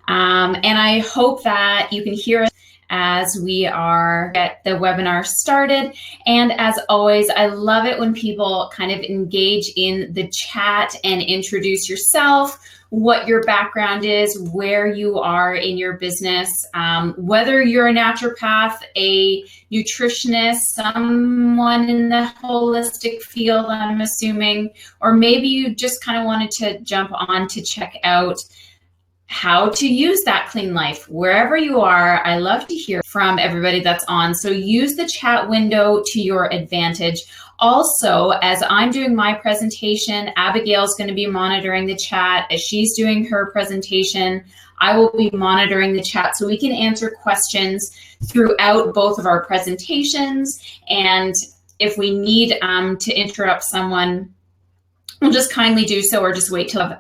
And I hope that you can hear us as we are get the webinar started. And as always, I love it when people kind of engage in the chat and introduce yourself, what your background is, where you are in your business, whether you're a naturopath, a nutritionist, someone in the holistic field, I'm assuming, or maybe you just kind of wanted to jump on to check out how to use that clean life. Wherever you are, I love to hear from everybody that's on. So use the chat window to your advantage. Also, as I'm doing my presentation, Abigail's going to be monitoring the chat. As she's doing her presentation, I will be monitoring the chat so we can answer questions throughout both of our presentations. And if we need to interrupt someone, we'll just kindly do so, or just wait till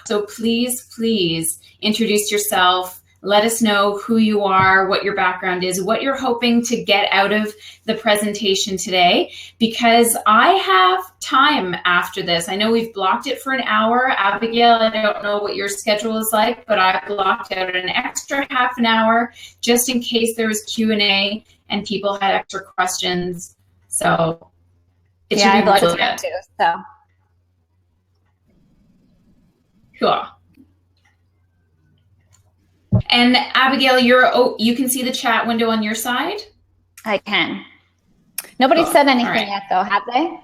so please introduce yourself. Let us know who you are, what your background is, what you're hoping to get out of the presentation today, because I have time after this. I know we've blocked it for an hour. Abigail, I don't know what your schedule is like, but I blocked out an extra half an hour just in case there was Q&A and people had extra questions. So it should be blocked it out too, so. Cool. And Abigail, you can see the chat window on your side? I can. Nobody said anything yet though, have they?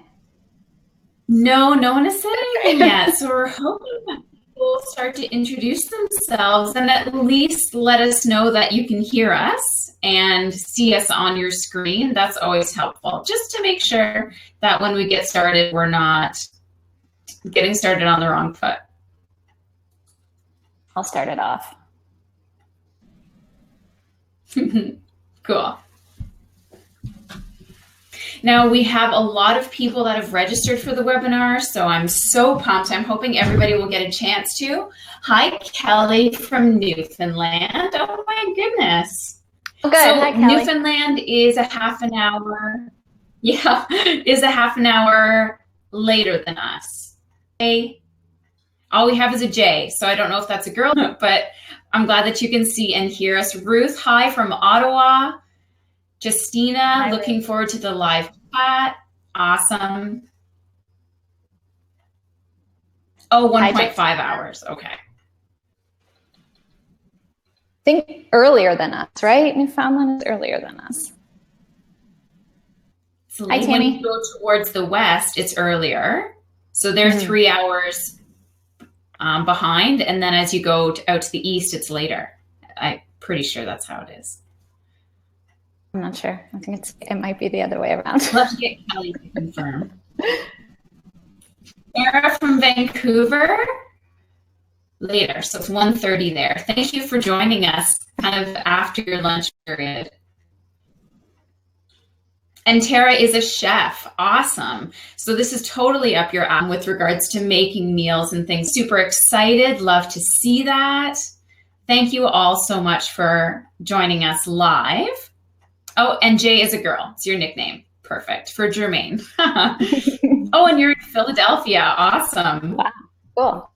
No, no one has said anything yet. So we're hoping that people start to introduce themselves and at least let us know that you can hear us and see us on your screen. That's always helpful, just to make sure that when we get started, we're not getting started on the wrong foot. I'll start it off. Cool. Now we have a lot of people that have registered for the webinar, so I'm so pumped. I'm hoping everybody will get a chance to. Hi, Kelly from Newfoundland. Oh my goodness. Oh, good. So hi, Kelly. Newfoundland is a half an hour. Yeah, is a half an hour later than us. Okay. All we have is a J, so I don't know if that's a girl, but I'm glad that you can see and hear us. Ruth, hi from Ottawa. Justina, hi, looking Ruth. Forward to the live chat. Awesome. Oh, 1.5 hours, okay. I think earlier than us, right? Newfoundland is earlier than us. So hi, Tammy. When you go towards the west, it's earlier. So they're 3 hours behind, and then as you go out to the east, it's later. I'm pretty sure that's how it is. I'm not sure. I think it might be the other way around. Let's get Kelly to confirm. Sarah from Vancouver, later, so it's 1:30 there. Thank you for joining us kind of after your lunch period. And Tara is a chef. Awesome. So this is totally up your alley with regards to making meals and things. Super excited. Love to see that. Thank you all so much for joining us live. Oh, and Jay is a girl. It's your nickname. Perfect. For Jermaine. Oh, and you're in Philadelphia. Awesome. Wow. Cool.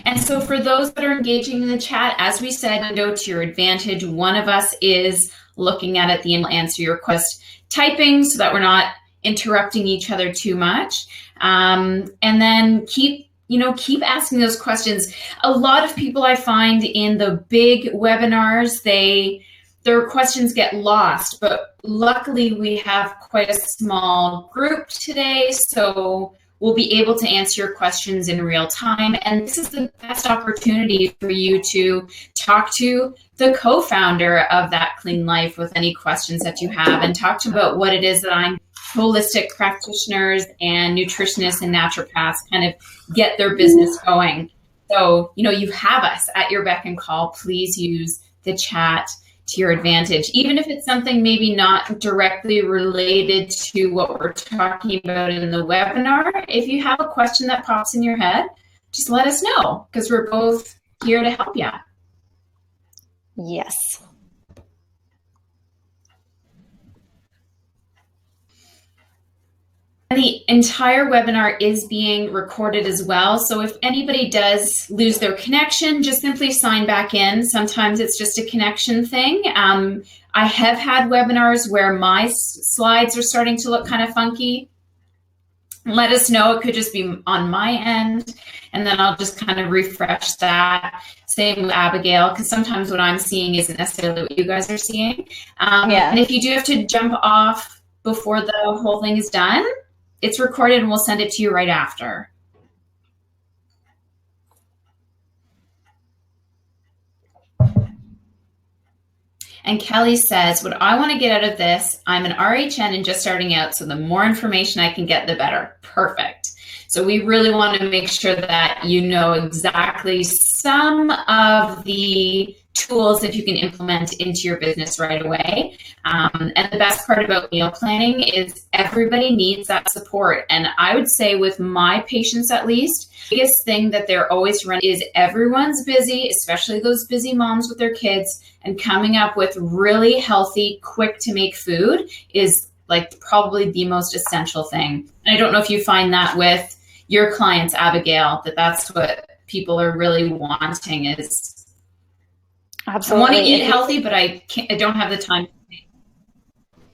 And so for those that are engaging in the chat, as we said, window to your advantage, one of us is looking at it, the answer your request, typing so that we're not interrupting each other too much. And then keep asking those questions. A lot of people I find in the big webinars, their questions get lost, but luckily we have quite a small group today, so we'll be able to answer your questions in real time. And this is the best opportunity for you to talk to the co-founder of That Clean Life with any questions that you have, and talk to about what it is that I'm holistic practitioners and nutritionists and naturopaths kind of get their business going. So, you have us at your beck and call. Please use the chat to your advantage, even if it's something maybe not directly related to what we're talking about in the webinar. If you have a question that pops in your head, just let us know, because we're both here to help you. Yes. The entire webinar is being recorded as well. So if anybody does lose their connection, just simply sign back in. Sometimes it's just a connection thing. I have had webinars where my slides are starting to look kind of funky. Let us know. It could just be on my end, and then I'll just kind of refresh that. Same with Abigail, because sometimes what I'm seeing isn't necessarily what you guys are seeing. And if you do have to jump off before the whole thing is done, it's recorded and we'll send it to you right after. And Kelly says, what I want to get out of this, I'm an RHN and just starting out, so the more information I can get, the better. Perfect. So we really want to make sure that you know exactly some of the tools that you can implement into your business right away. And the best part about meal planning is everybody needs that support. And I would say with my patients, at least, the biggest thing that they're always running is everyone's busy, especially those busy moms with their kids, and coming up with really healthy, quick to make food is like probably the most essential thing. And I don't know if you find that with your clients, Abigail, that's what people are really wanting is, absolutely. I want to eat healthy, but I don't have the time.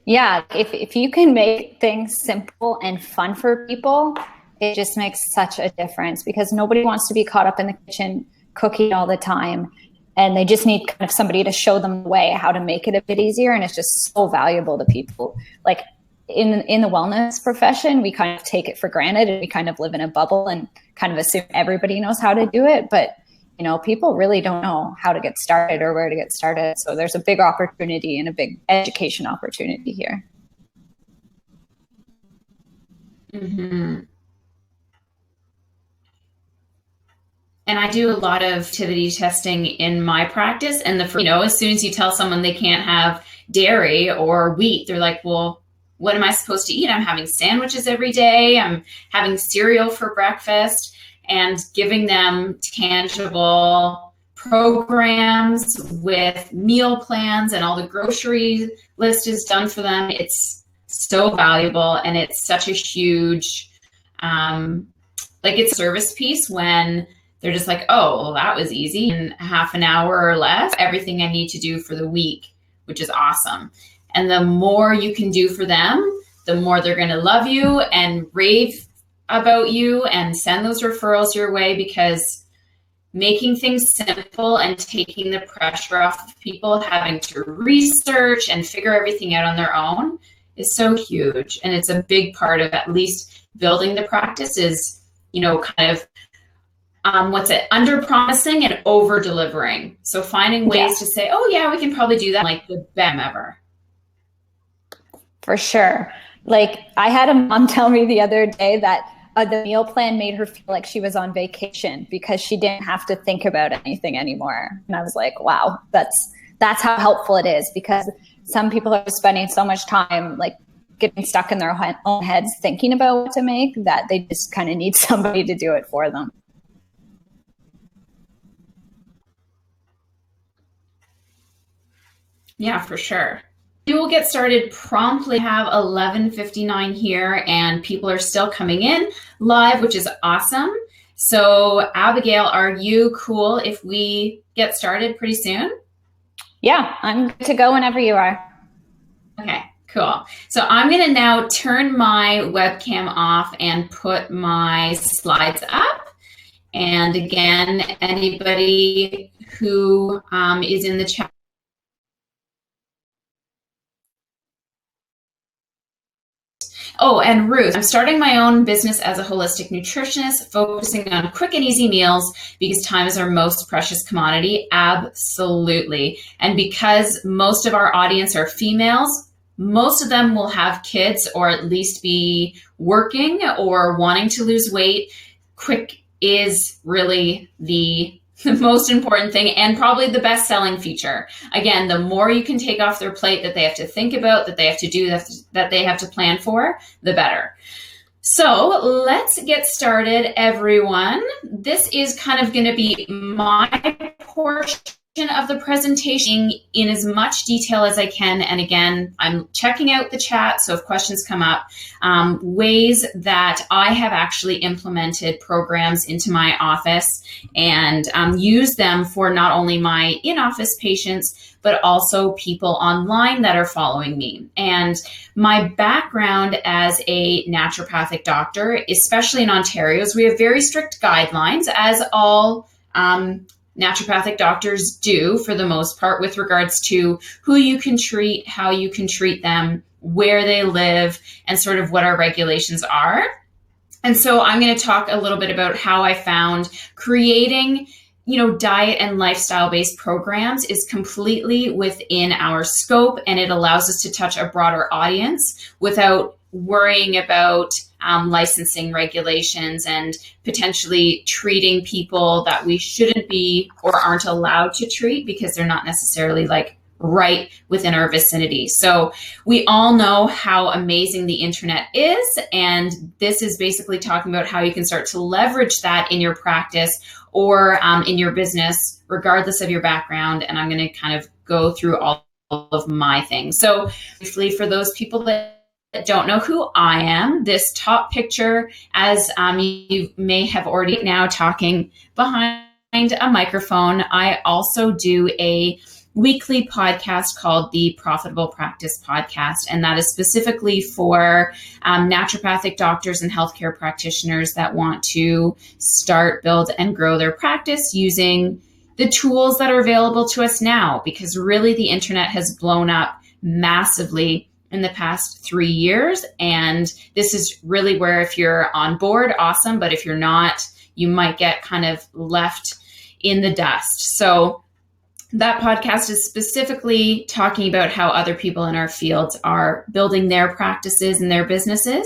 Yeah, if you can make things simple and fun for people, it just makes such a difference, because nobody wants to be caught up in the kitchen cooking all the time. And they just need kind of somebody to show them the way how to make it a bit easier. And it's just so valuable to people. Like in the wellness profession, we kind of take it for granted and we kind of live in a bubble and kind of assume everybody knows how to do it. But you know, people really don't know how to get started or where to get started. So there's a big opportunity and a big education opportunity here. Mm-hmm. And I do a lot of activity testing in my practice. And as soon as you tell someone they can't have dairy or wheat, they're like, well, what am I supposed to eat? I'm having sandwiches every day. I'm having cereal for breakfast. And giving them tangible programs with meal plans, and all the grocery list is done for them. It's so valuable, and it's such a huge, it's a service piece when they're just like, oh, well, that was easy. In half an hour or less, everything I need to do for the week, which is awesome. And the more you can do for them, the more they're going to love you and rave about you and send those referrals your way, because making things simple and taking the pressure off of people having to research and figure everything out on their own is so huge. And it's a big part of at least building the practice is, kind of under promising and over delivering. So finding ways to say, oh yeah, we can probably do that, like the best ever. For sure. Like I had a mom tell me the other day that the meal plan made her feel like she was on vacation because she didn't have to think about anything anymore. And I was like, wow, that's how helpful it is, because some people are spending so much time like getting stuck in their own heads thinking about what to make that they just kind of need somebody to do it for them. Yeah, for sure. We will get started promptly. Have 11:59 here, and people are still coming in live, which is awesome. So Abigail, are you cool if we get started pretty soon? Yeah, I'm good to go whenever you are. Okay, cool. So I'm going to now turn my webcam off and put my slides up. And again, anybody who is in the chat, oh, and Ruth, I'm starting my own business as a holistic nutritionist, focusing on quick and easy meals because time is our most precious commodity. Absolutely. And because most of our audience are females, most of them will have kids or at least be working or wanting to lose weight. Quick is really the most important thing and probably the best selling feature. Again, the more you can take off their plate that they have to think about, that they have to do, that they have to plan for, the better. So let's get started, everyone. This is kind of going to be my portion of the presentation in as much detail as I can. And again, I'm checking out the chat, so if questions come up, ways that I have actually implemented programs into my office and use them for not only my in-office patients, but also people online that are following me. And my background as a naturopathic doctor, especially in Ontario, is we have very strict guidelines, as all naturopathic doctors do for the most part, with regards to who you can treat, how you can treat them, where they live, and sort of what our regulations are. And so I'm going to talk a little bit about how I found creating, diet and lifestyle-based programs is completely within our scope, and it allows us to touch a broader audience without worrying about licensing regulations and potentially treating people that we shouldn't be or aren't allowed to treat because they're not necessarily right within our vicinity. So we all know how amazing the internet is, and this is basically talking about how you can start to leverage that in your practice or in your business, regardless of your background. And I'm going to kind of go through all of my things. So briefly, for those people that don't know who I am, this top picture, as you may have already now talking behind a microphone, I also do a weekly podcast called the Profitable Practice Podcast. And that is specifically for naturopathic doctors and healthcare practitioners that want to start, build, and grow their practice using the tools that are available to us now, because really the internet has blown up massively in the past 3 years. And this is really where, if you're on board, awesome. But if you're not, you might get kind of left in the dust. So that podcast is specifically talking about how other people in our fields are building their practices and their businesses.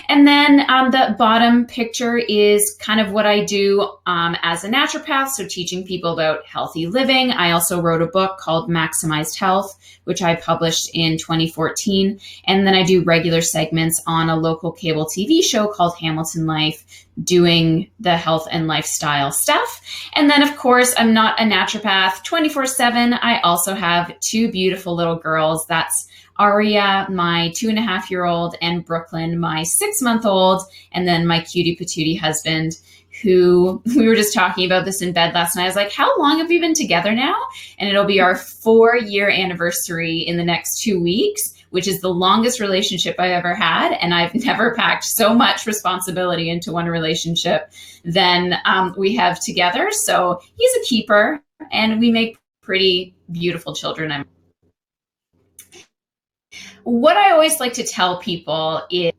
And then the bottom picture is kind of what I do as a naturopath, so teaching people about healthy living. I also wrote a book called Maximized Health, which I published in 2014. And then I do regular segments on a local cable TV show called Hamilton Life, doing the health and lifestyle stuff. And then, of course, I'm not a naturopath 24/7. I also have two beautiful little girls. That's Aria, my 2.5-year-old, and Brooklyn, my 6-month-old, and then my cutie patootie husband, who we were just talking about this in bed last night. I was like, how long have we been together now? And it'll be our 4-year anniversary in the next 2 weeks, which is the longest relationship I've ever had. And I've never packed so much responsibility into one relationship than we have together. So he's a keeper, and we make pretty beautiful children. What I always like to tell people is,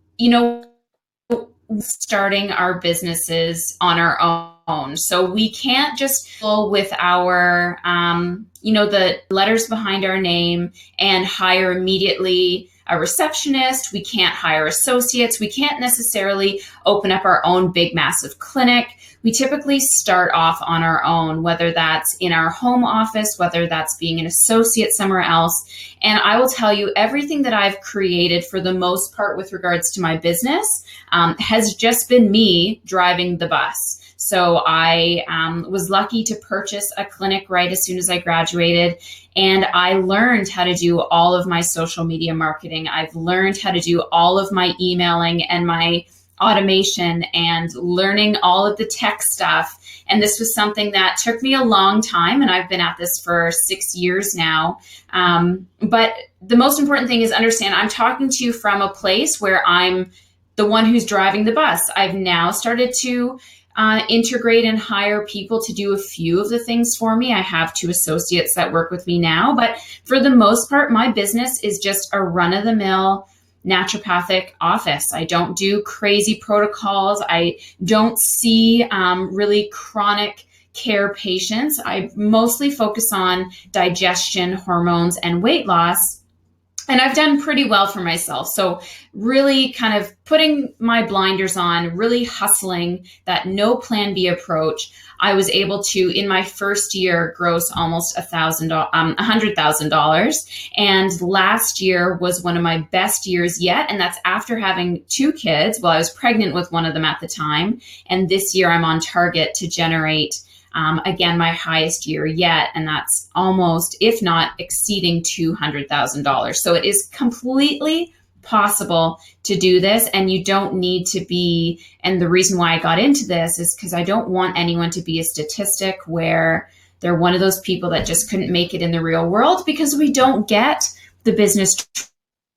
starting our businesses on our own. So we can't just fill with our, the letters behind our name and hire immediately a receptionist. We can't hire associates. We can't necessarily open up our own big, massive clinic. We typically start off on our own, whether that's in our home office, whether that's being an associate somewhere else. And I will tell you, everything that I've created for the most part with regards to my business has just been me driving the bus. So I was lucky to purchase a clinic right as soon as I graduated, and I learned how to do all of my social media marketing. I've learned how to do all of my emailing and my automation and learning all of the tech stuff. And this was something that took me a long time, and I've been at this for 6 years now. But the most important thing is understand I'm talking to you from a place where I'm the one who's driving the bus. I've now started to integrate and hire people to do a few of the things for me. I have 2 associates that work with me now, but for the most part, my business is just a run-of-the-mill naturopathic office. I don't do crazy protocols. I don't see really chronic care patients. I mostly focus on digestion, hormones, and weight loss. And I've done pretty well for myself. So really kind of putting my blinders on, really hustling that no plan B approach, I was able to, in my first year, gross almost $100,000. And last year was one of my best years yet. And that's after having 2 kids. Well, I was pregnant with one of them at the time. And this year I'm on target to generate Again, my highest year yet, and that's almost, if not exceeding $200,000. So it is completely possible to do this, and you don't need to be, and the reason why I got into this is because I don't want anyone to be a statistic where they're one of those people that just couldn't make it in the real world because we don't get the business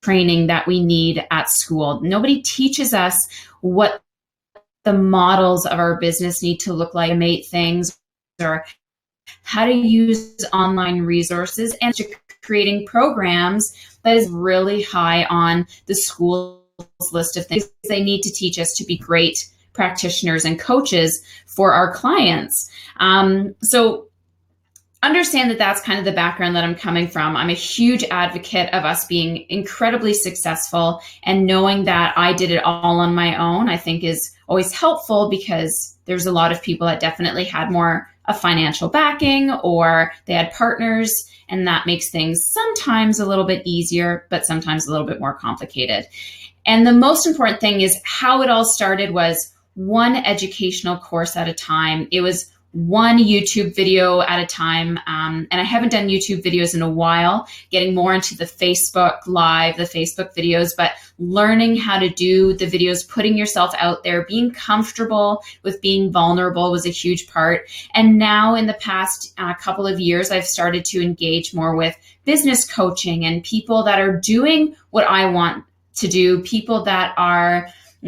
training that we need at school. Nobody teaches us what the models of our business need to look like, mate things, or how to use online resources, and creating programs that is really high on the school's list of things they need to teach us to be great practitioners and coaches for our clients. So understand that that's kind of the background that I'm coming from. I'm a huge advocate of us being incredibly successful, and knowing that I did it all on my own, I think is always helpful, because there's a lot of people that definitely had more a financial backing, or they had partners, and that makes things sometimes a little bit easier, but sometimes a little bit more complicated. And the most important thing is how it all started was one educational course at a time. It was one YouTube video at a time. And I haven't done YouTube videos in a while, getting more into the Facebook Live, the Facebook videos, but learning how to do the videos, putting yourself out there, being comfortable with being vulnerable was a huge part. And now in the past couple of years, I've started to engage more with business coaching and people that are doing what I want to do, people that are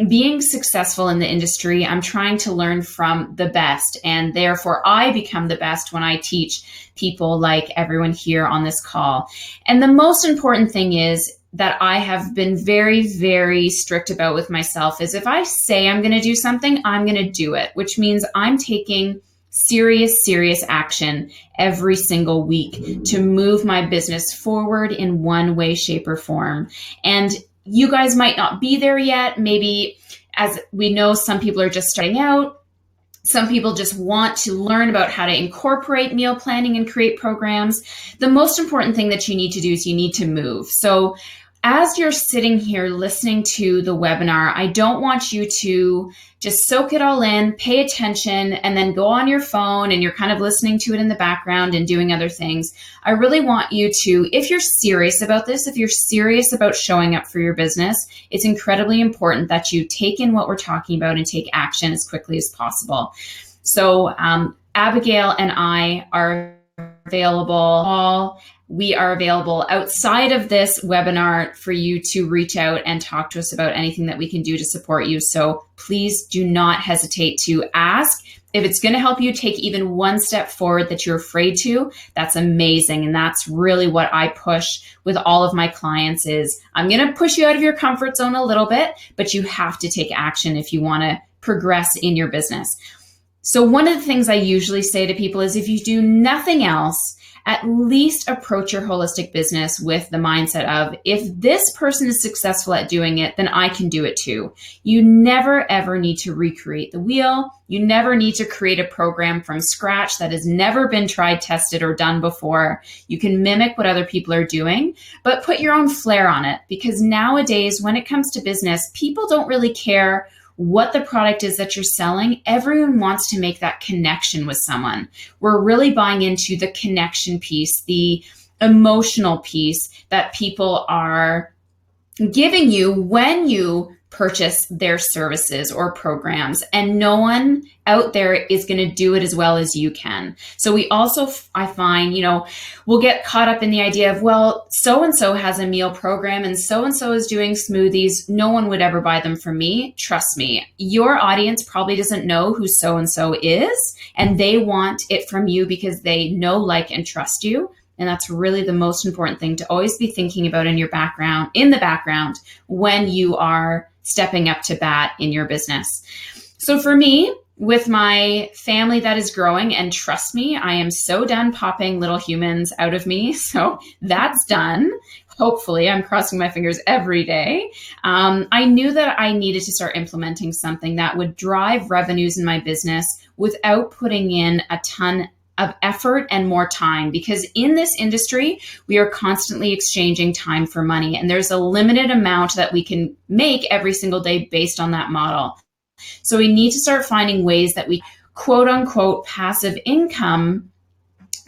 being successful in the industry. I'm trying to learn from the best, and therefore I become the best when I teach people like everyone here on this call. And the most important thing is that I have been very, very strict about with myself is if I say I'm going to do something, I'm going to do it, which means I'm taking serious action every single week to move my business forward in one way, shape, or form. And you guys might not be there yet. Maybe, as we know, some people are just starting out. Some people just want to learn about how to incorporate meal planning and create programs. The most important thing that you need to do is you need to move. So as you're sitting here listening to the webinar, I don't want you to just soak it all in, pay attention, and then go on your phone and you're kind of listening to it in the background and doing other things. I really want you to, if you're serious about this, if you're serious about showing up for your business, it's incredibly important that you take in what we're talking about and take action as quickly as possible. So Abigail and I are available. We are available outside of this webinar for you to reach out and talk to us about anything that we can do to support you. So please do not hesitate to ask. If it's going to help you take even one step forward that you're afraid to, that's amazing. And that's really what I push with all of my clients is I'm going to push you out of your comfort zone a little bit, but you have to take action if you want to progress in your business. So one of the things I usually say to people is if you do nothing else, at least approach your holistic business with the mindset of, if this person is successful at doing it, then I can do it too. You never, ever need to recreate the wheel. You never need to create a program from scratch that has never been tried, tested, or done before. You can mimic what other people are doing, but put your own flair on it, because nowadays, when it comes to business, people don't really care what the product is that you're selling. Everyone wants to make that connection with someone. We're really buying into the connection piece, the emotional piece that people are giving you when you purchase their services or programs, and no one out there is going to do it as well as you can. So we also, I find, we'll get caught up in the idea of, well, so-and-so has a meal program and so-and-so is doing smoothies. No one would ever buy them from me. Trust me, your audience probably doesn't know who so-and-so is, and they want it from you because they know, like, and trust you. And that's really the most important thing to always be thinking about in the background when you are stepping up to bat in your business. So for me, with my family that is growing, and trust me, I am so done popping little humans out of me. So that's done. Hopefully, I'm crossing my fingers every day. I knew that I needed to start implementing something that would drive revenues in my business without putting in a ton of effort and more time, because in this industry, we are constantly exchanging time for money, and there's a limited amount that we can make every single day based on that model. So we need to start finding ways that we quote unquote passive income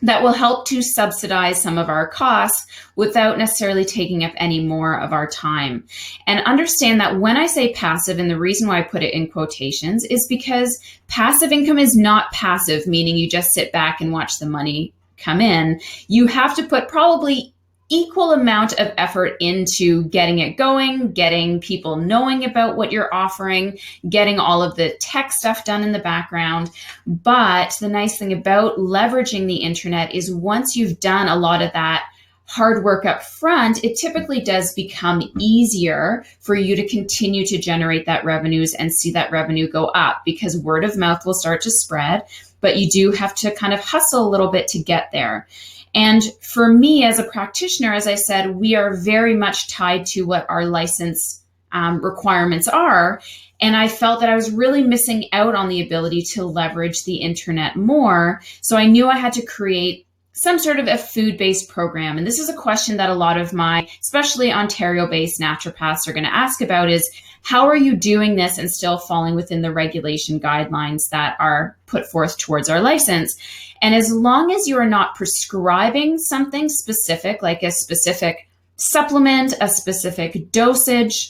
that will help to subsidize some of our costs without necessarily taking up any more of our time. And understand that when I say passive, and the reason why I put it in quotations is because passive income is not passive, meaning you just sit back and watch the money come in. You have to put probably equal amount of effort into getting it going, getting people knowing about what you're offering, getting all of the tech stuff done in the background. But the nice thing about leveraging the internet is once you've done a lot of that hard work up front, it typically does become easier for you to continue to generate that revenues and see that revenue go up, because word of mouth will start to spread, but you do have to kind of hustle a little bit to get there. And for me as a practitioner, as I said, we are very much tied to what our license requirements are. And I felt that I was really missing out on the ability to leverage the internet more. So I knew I had to create some sort of a food-based program. And this is a question that a lot of my, especially Ontario-based naturopaths, are going to ask about is, how are you doing this and still falling within the regulation guidelines that are put forth towards our license? And as long as you are not prescribing something specific, like a specific supplement, a specific dosage,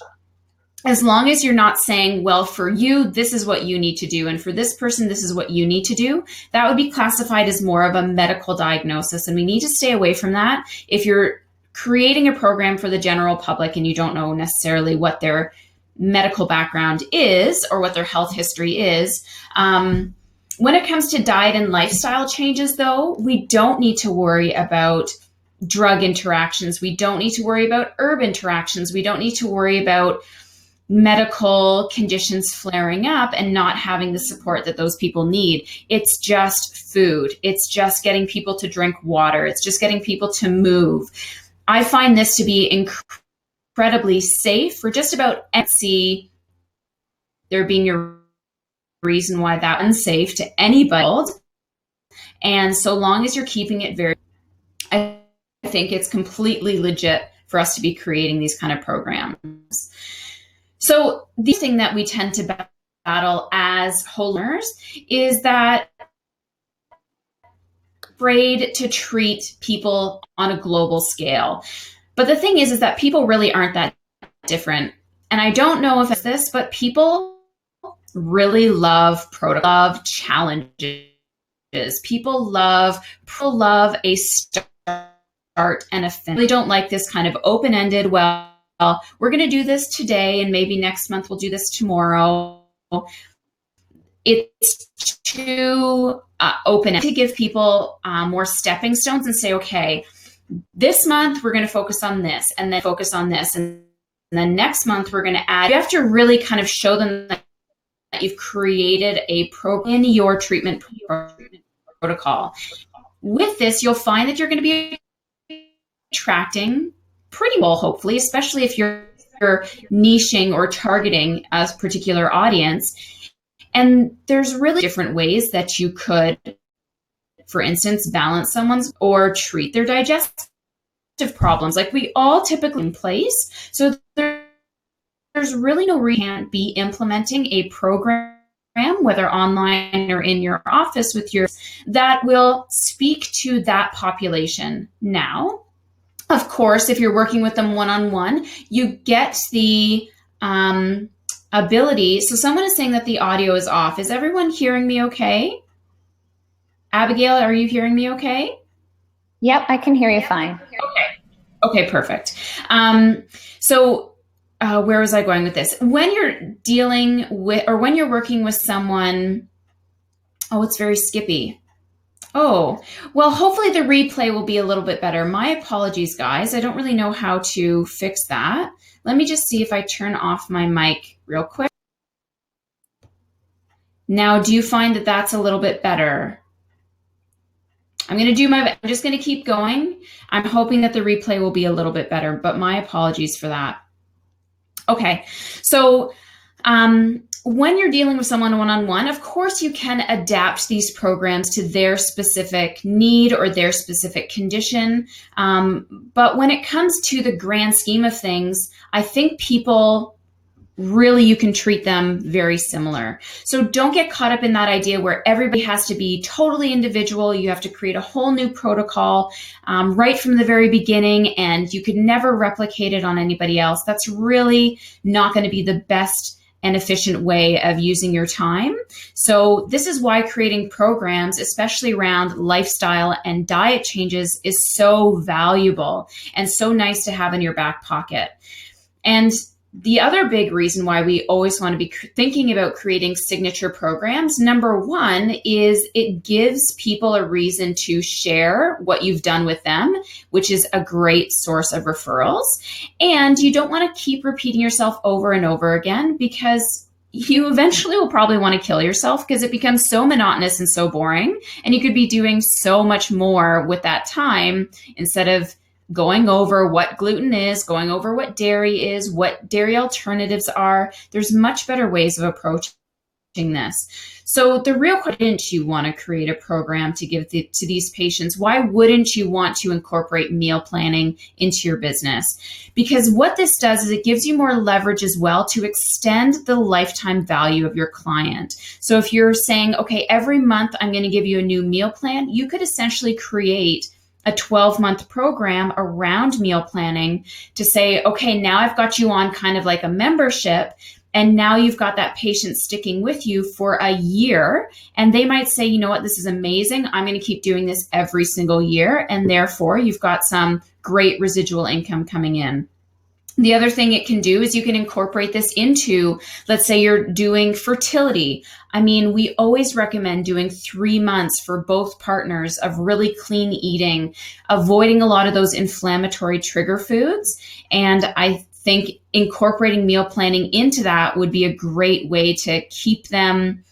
as long as you're not saying, well, for you, this is what you need to do, and for this person, this is what you need to do, that would be classified as more of a medical diagnosis. And we need to stay away from that. If you're creating a program for the general public and you don't know necessarily what their medical background is or what their health history is, when it comes to diet and lifestyle changes, though, we don't need to worry about drug interactions. We don't need to worry about herb interactions. We don't need to worry about medical conditions flaring up and not having the support that those people need. It's just food. It's just getting people to drink water. It's just getting people to move. I find this to be incredibly safe for just about see there being a reason why that's unsafe to anybody. And so long as you're keeping it very, I think it's completely legit for us to be creating these kind of programs. So the thing that we tend to battle as whole learners is that afraid to treat people on a global scale. But the thing is that people really aren't that different. And I don't know if it's this, but people really love love challenges. People love a start and a finish. They don't like this kind of open-ended, well, we're going to do this today and maybe next month we'll do this tomorrow. It's too open to give people more stepping stones and say, okay, this month we're going to focus on this and then focus on this. And then next month we're going to add. You have to really kind of show them that you've created a program in your treatment protocol. With this, you'll find that you're going to be attracting pretty well, hopefully, especially if you're niching or targeting a particular audience. And there's really different ways that you could, for instance, balance someone's or treat their digestive problems. Like we all typically in place. So there's really no reason you can't be implementing a program, whether online or in your office with yours, that will speak to that population. Now, of course, if you're working with them one-on-one, you get the ability. So someone is saying that the audio is off. Is everyone hearing me okay? Abigail, are you hearing me okay? Yep, I can hear you fine. Okay, perfect. So where was I going with this? When you're dealing with, or when you're working with someone, oh, it's very skippy. Oh, well, hopefully the replay will be a little bit better. My apologies, guys. I don't really know how to fix that. Let me just see if I turn off my mic real quick. Now, do you find that that's a little bit better? I'm just going to keep going. I'm hoping that the replay will be a little bit better, but my apologies for that. Okay, so when you're dealing with someone one-on-one, of course you can adapt these programs to their specific need or their specific condition. But when it comes to the grand scheme of things, I think people really you can treat them very similar. So don't get caught up in that idea where everybody has to be totally individual. You have to create a whole new protocol right from the very beginning, and you could never replicate it on anybody else. That's really not going to be the best and efficient way of using your time. So this is why creating programs, especially around lifestyle and diet changes, is so valuable and so nice to have in your back pocket. And the other big reason why we always want to be thinking about creating signature programs, number one, is it gives people a reason to share what you've done with them, which is a great source of referrals. And you don't want to keep repeating yourself over and over again, because you eventually will probably want to kill yourself because it becomes so monotonous and so boring. And you could be doing so much more with that time instead of going over what gluten is, going over what dairy is, what dairy alternatives are. There's much better ways of approaching this. So the real question, wouldn't you want to create a program to give to these patients? Why wouldn't you want to incorporate meal planning into your business? Because what this does is it gives you more leverage as well to extend the lifetime value of your client. So if you're saying, okay, every month I'm going to give you a new meal plan, you could essentially create a 12-month program around meal planning to say, okay, now I've got you on kind of like a membership, and now you've got that patient sticking with you for a year. And they might say, you know what, this is amazing. I'm going to keep doing this every single year. And therefore, you've got some great residual income coming in. The other thing it can do is you can incorporate this into, let's say you're doing fertility. I mean, we always recommend doing 3 months for both partners of really clean eating, avoiding a lot of those inflammatory trigger foods. And I think incorporating meal planning into that would be a great way to keep them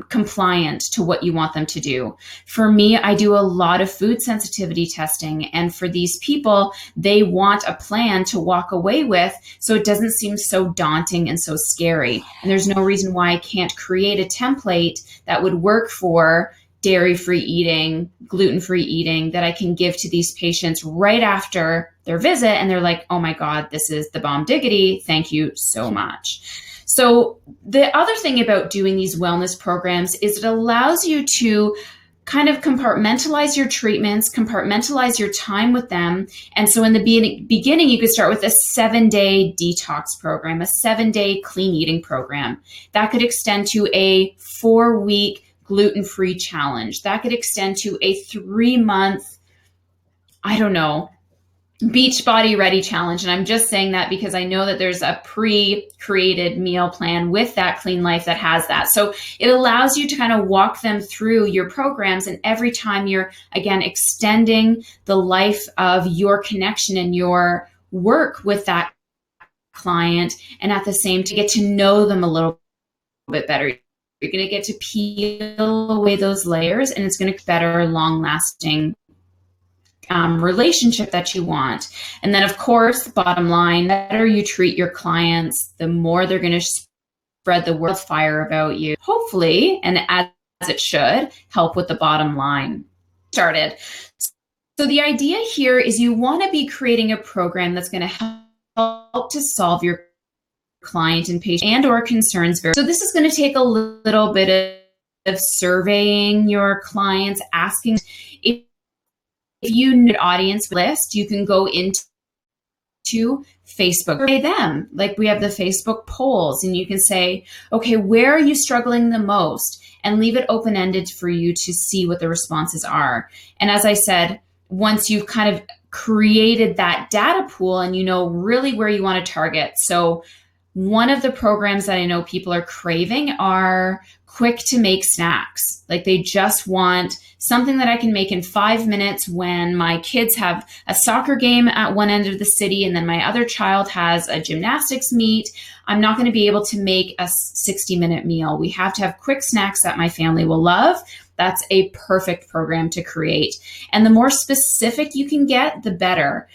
compliant to what you want them to do. For me, I do a lot of food sensitivity testing. And for these people, they want a plan to walk away with so it doesn't seem so daunting and so scary. And there's no reason why I can't create a template that would work for dairy-free eating, gluten-free eating that I can give to these patients right after their visit. And they're like, oh my God, this is the bomb diggity. Thank you so much. So the other thing about doing these wellness programs is it allows you to kind of compartmentalize your treatments, compartmentalize your time with them. And so in the beginning, you could start with a 7-day detox program, a 7-day clean eating program. That could extend to a 4-week gluten-free challenge. That could extend to a 3-month, I don't know, Beachbody Ready challenge. And I'm just saying that because I know that there's a pre-created meal plan with that Clean Life that has that. So it allows you to kind of walk them through your programs. And every time you're, again, extending the life of your connection and your work with that client. And at the same time, get to know them a little bit better. You're going to get to peel away those layers, and it's going to be better, long-lasting relationship that you want. And then, of course, the bottom line, the better you treat your clients, the more they're going to spread the wildfire about you, hopefully, and as it should, help with the bottom line. So the idea here is you want to be creating a program that's going to help to solve your client and patient and or concerns. So this is going to take a little bit of surveying your clients, asking if you need an audience list, you can go into Facebook, survey them. Like we have the Facebook polls, and you can say, okay, where are you struggling the most? And leave it open-ended for you to see what the responses are. And as I said, once you've kind of created that data pool and you know really where you want to target. So one of the programs that I know people are craving are quick to make snacks. Like they just want something that I can make in 5 minutes when my kids have a soccer game at one end of the city and then my other child has a gymnastics meet. I'm not going to be able to make a 60-minute meal. We have to have quick snacks that my family will love. That's a perfect program to create. And the more specific you can get, the better.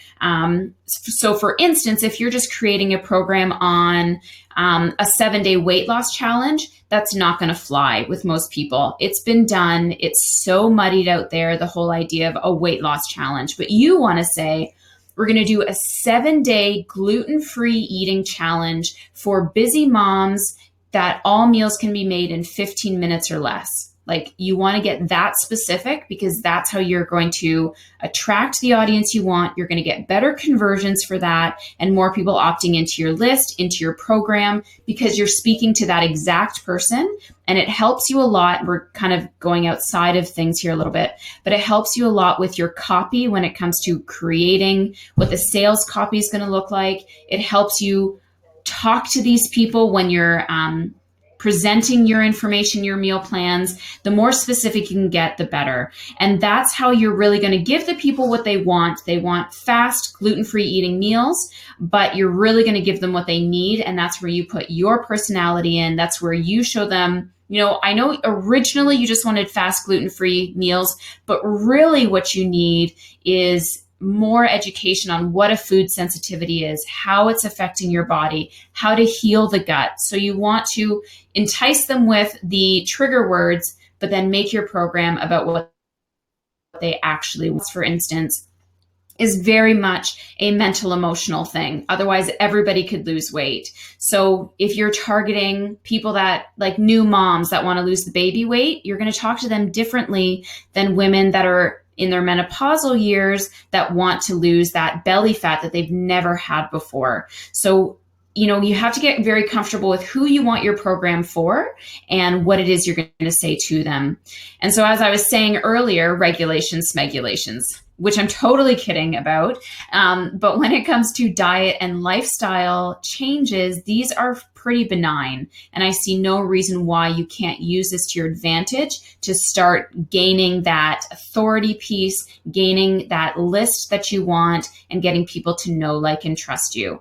So for instance, if you're just creating a program on a 7-day weight loss challenge, that's not going to fly with most people. It's been done. It's so muddied out there, the whole idea of a weight loss challenge. But you want to say, We're going to do a 7-day gluten-free eating challenge for busy moms that all meals can be made in 15 minutes or less. Like, you want to get that specific because that's how you're going to attract the audience you want. You're going to get better conversions for that and more people opting into your list, into your program, because you're speaking to that exact person. And it helps you a lot. We're kind of going outside of things here a little bit, but it helps you a lot with your copy when it comes to creating what the sales copy is going to look like. It helps you talk to these people when you're presenting your information, your meal plans. The more specific you can get, the better. And that's how you're really going to give the people what they want. They want fast, gluten-free eating meals, but you're really going to give them what they need. And that's where you put your personality in. That's where you show them, I know originally you just wanted fast, gluten-free meals, but really what you need is more education on what a food sensitivity is, how it's affecting your body, how to heal the gut. So you want to entice them with the trigger words, but then make your program about what they actually want. For instance, is very much a mental emotional thing. Otherwise, everybody could lose weight. So if you're targeting people that, like, new moms that want to lose the baby weight, you're going to talk to them differently than women that are in their menopausal years that want to lose that belly fat that they've never had before. So, you have to get very comfortable with who you want your program for and what it is you're going to say to them. And so, as I was saying earlier, regulations, smegulations, which I'm totally kidding about. But when it comes to diet and lifestyle changes, these are pretty benign. And I see no reason why you can't use this to your advantage to start gaining that authority piece, gaining that list that you want, and getting people to know, like, and trust you.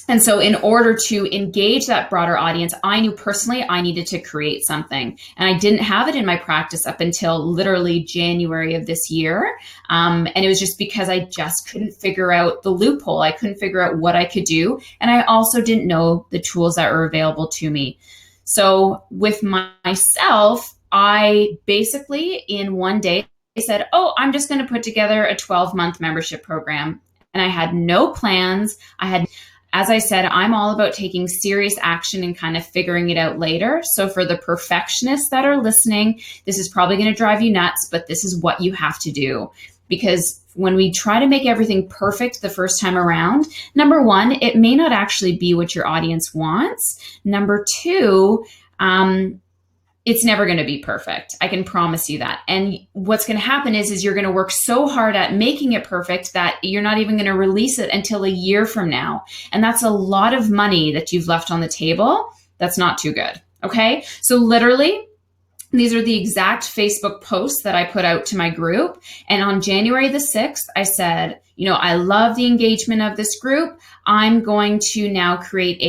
And so in order to engage that broader audience, I knew personally I needed to create something. And I didn't have it in my practice up until literally January of this year. And it was just because I just couldn't figure out the loophole. I couldn't figure out what I could do. And I also didn't know the tools that were available to me. So with myself, I basically in one day said, I'm just going to put together a 12-month membership program. And I had no plans. As I said, I'm all about taking serious action and kind of figuring it out later. So for the perfectionists that are listening, this is probably going to drive you nuts, but this is what you have to do. Because when we try to make everything perfect the first time around, number one, it may not actually be what your audience wants. Number two, it's never going to be perfect. I can promise you that. And what's going to happen is you're going to work so hard at making it perfect that you're not even going to release it until a year from now. And that's a lot of money that you've left on the table. That's not too good. Okay. So literally, these are the exact Facebook posts that I put out to my group. And on January the 6th, I said, I love the engagement of this group. I'm going to now create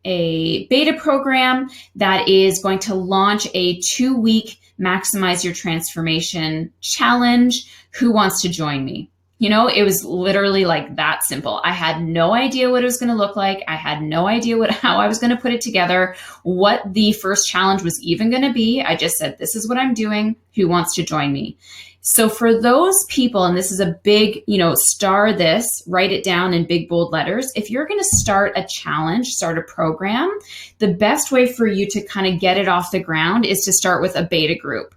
a beta program that is going to launch a 2-week Maximize Your Transformation challenge. Who wants to join me? It was literally like that simple. I had no idea what it was going to look like. I had no idea how I was going to put it together, what the first challenge was even going to be. I just said, this is what I'm doing. Who wants to join me? So for those people, and this is a big, star this, write it down in big, bold letters. If you're going to start a challenge, start a program, the best way for you to kind of get it off the ground is to start with a beta group.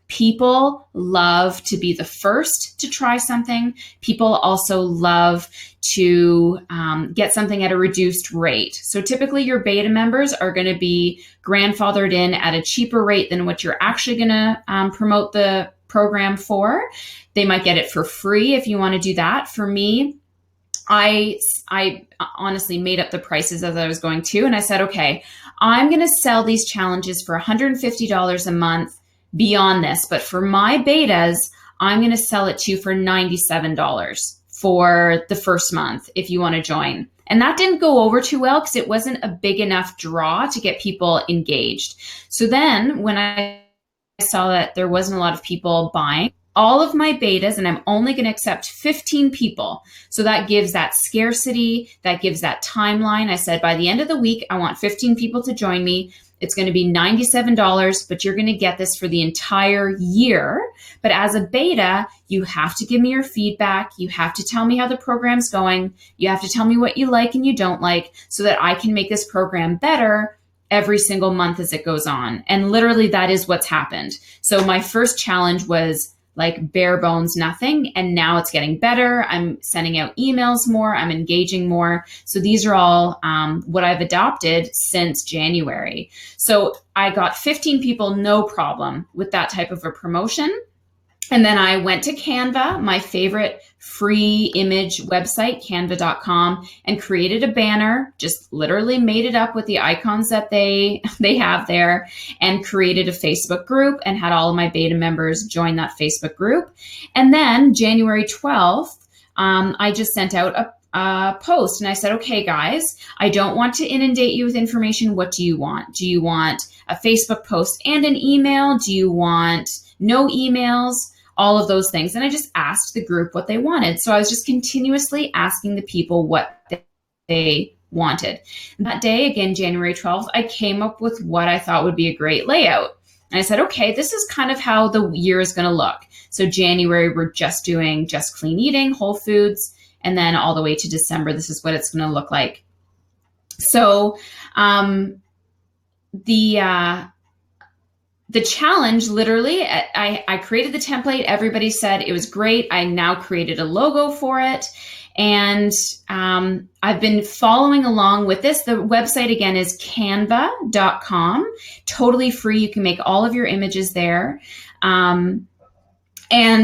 People love to be the first to try something. People also love to get something at a reduced rate. So typically your beta members are going to be grandfathered in at a cheaper rate than what you're actually going to promote the program for. They might get it for free if you want to do that. For me, I honestly made up the prices as I was going to, and I said, okay, I'm going to sell these challenges for $150 a month beyond this. But for my betas, I'm going to sell it to you for $97 for the first month if you want to join. And that didn't go over too well because it wasn't a big enough draw to get people engaged. So then when I saw that there wasn't a lot of people buying, all of my betas, and I'm only going to accept 15 people. So that gives that scarcity, that gives that timeline. I said, by the end of the week, I want 15 people to join me. It's going to be $97, but you're going to get this for the entire year. But as a beta, you have to give me your feedback. You have to tell me how the program's going. You have to tell me what you like and you don't like so that I can make this program better every single month as it goes on. And literally that is what's happened. So my first challenge was like bare bones, nothing. And now it's getting better. I'm sending out emails more. I'm engaging more. So these are all what I've adopted since January. So I got 15 people, no problem with that type of a promotion. And then I went to Canva, my favorite free image website, canva.com, and created a banner, just literally made it up with the icons that they have there, and created a Facebook group and had all of my beta members join that Facebook group. And then January 12th, I just sent out a post and I said, okay, guys, I don't want to inundate you with information. What do you want? Do you want a Facebook post and an email? Do you want no emails? All of those things. And I just asked the group what they wanted. So I was just continuously asking the people what they wanted. And that day, again, January 12th, I came up with what I thought would be a great layout. And I said, okay, this is kind of how the year is going to look. So January, we're just doing just clean eating, whole foods. And then all the way to December, this is what it's going to look like. So the challenge, literally, I created the template. Everybody said it was great. I now created a logo for it. And I've been following along with this. The website, again, is canva.com. Totally free. You can make all of your images there. And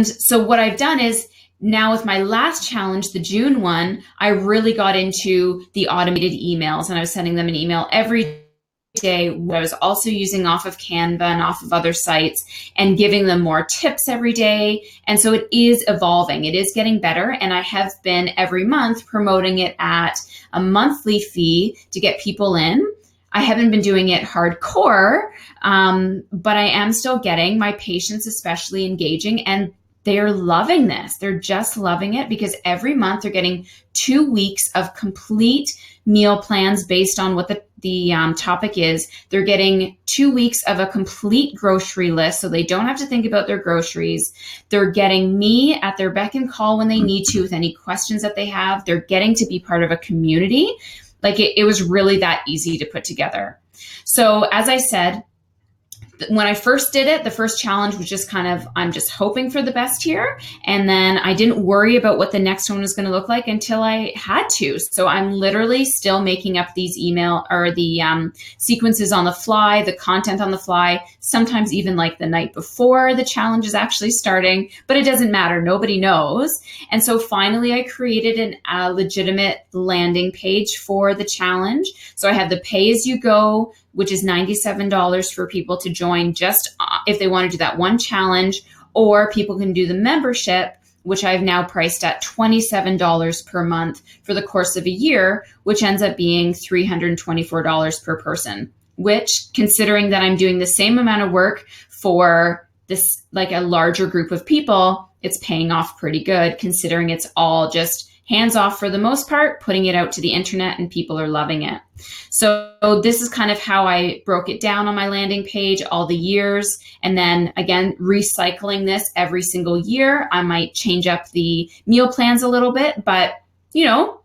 so what I've done is, now with my last challenge, the June one, I really got into the automated emails, and I was sending them an email every day. I was also using off of Canva and off of other sites and giving them more tips every day. And so it is evolving. It is getting better. And I have been every month promoting it at a monthly fee to get people in. I haven't been doing it hardcore, but I am still getting my patients especially engaging, and they're loving this. They're just loving it because every month they're getting 2 weeks of complete meal plans based on what the topic is. They're getting 2 weeks of a complete grocery list, so they don't have to think about their groceries. They're getting me at their beck and call when they need to with any questions that they have. They're getting to be part of a community. Like it was really that easy to put together. So as I said, when I first did it, the first challenge was just kind of, I'm just hoping for the best here. And then I didn't worry about what the next one was going to look like until I had to. So I'm literally still making up these email or the sequences on the fly, the content on the fly, sometimes even like the night before the challenge is actually starting, but it doesn't matter. Nobody knows. And so finally I created a legitimate landing page for the challenge. So I have the pay as you go, which is $97 for people to join just if they want to do that one challenge, or people can do the membership, which I've now priced at $27 per month for the course of a year, which ends up being $324 per person, which, considering that I'm doing the same amount of work for this, like a larger group of people, it's paying off pretty good, considering it's all just hands off for the most part, putting it out to the internet, and people are loving it. So this is kind of how I broke it down on my landing page, all the years. And then again, recycling this every single year. I might change up the meal plans a little bit, but you know,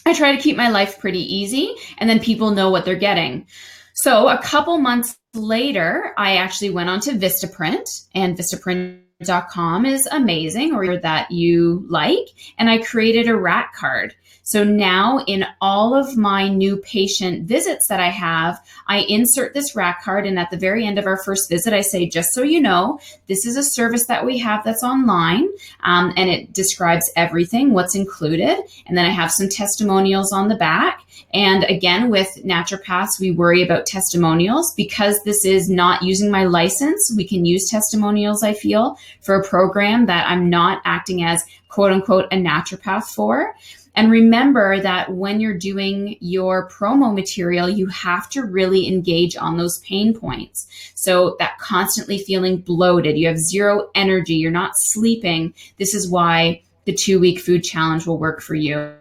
I try to keep my life pretty easy, and then people know what they're getting. So a couple months later, I actually went on to Vistaprint, and Vistaprint.com is amazing, or that you like, and I created a rack card. So now in all of my new patient visits that I have, I insert this rack card, and at the very end of our first visit, I say, just so you know, this is a service that we have that's online, and it describes everything, what's included, and then I have some testimonials on the back. And again, with naturopaths, we worry about testimonials because this is not using my license. We can use testimonials, I feel, for a program that I'm not acting as quote unquote a naturopath for. And remember that when you're doing your promo material, you have to really engage on those pain points. So that constantly feeling bloated, you have zero energy, you're not sleeping. This is why the 2-week food challenge will work for you.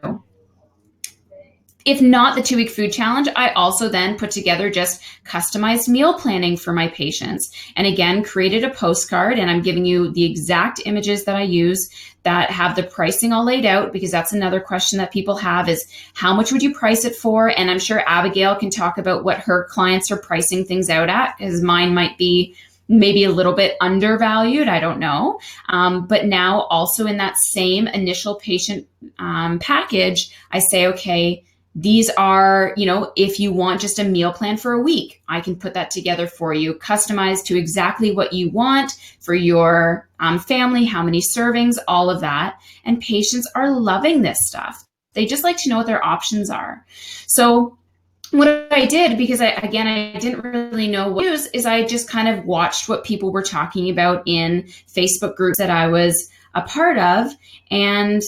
If not the 2-week food challenge, I also then put together just customized meal planning for my patients. And again, created a postcard, and I'm giving you the exact images that I use that have the pricing all laid out, because that's another question that people have is how much would you price it for? And I'm sure Abigail can talk about what her clients are pricing things out at, because mine might be maybe a little bit undervalued. I don't know. But now also in that same initial patient package, I say, okay, these are, if you want just a meal plan for a week, I can put that together for you, customized to exactly what you want for your family, how many servings, all of that. And patients are loving this stuff. They just like to know what their options are. So what I did, because I didn't really know what to use, is I just kind of watched what people were talking about in Facebook groups that I was a part of. And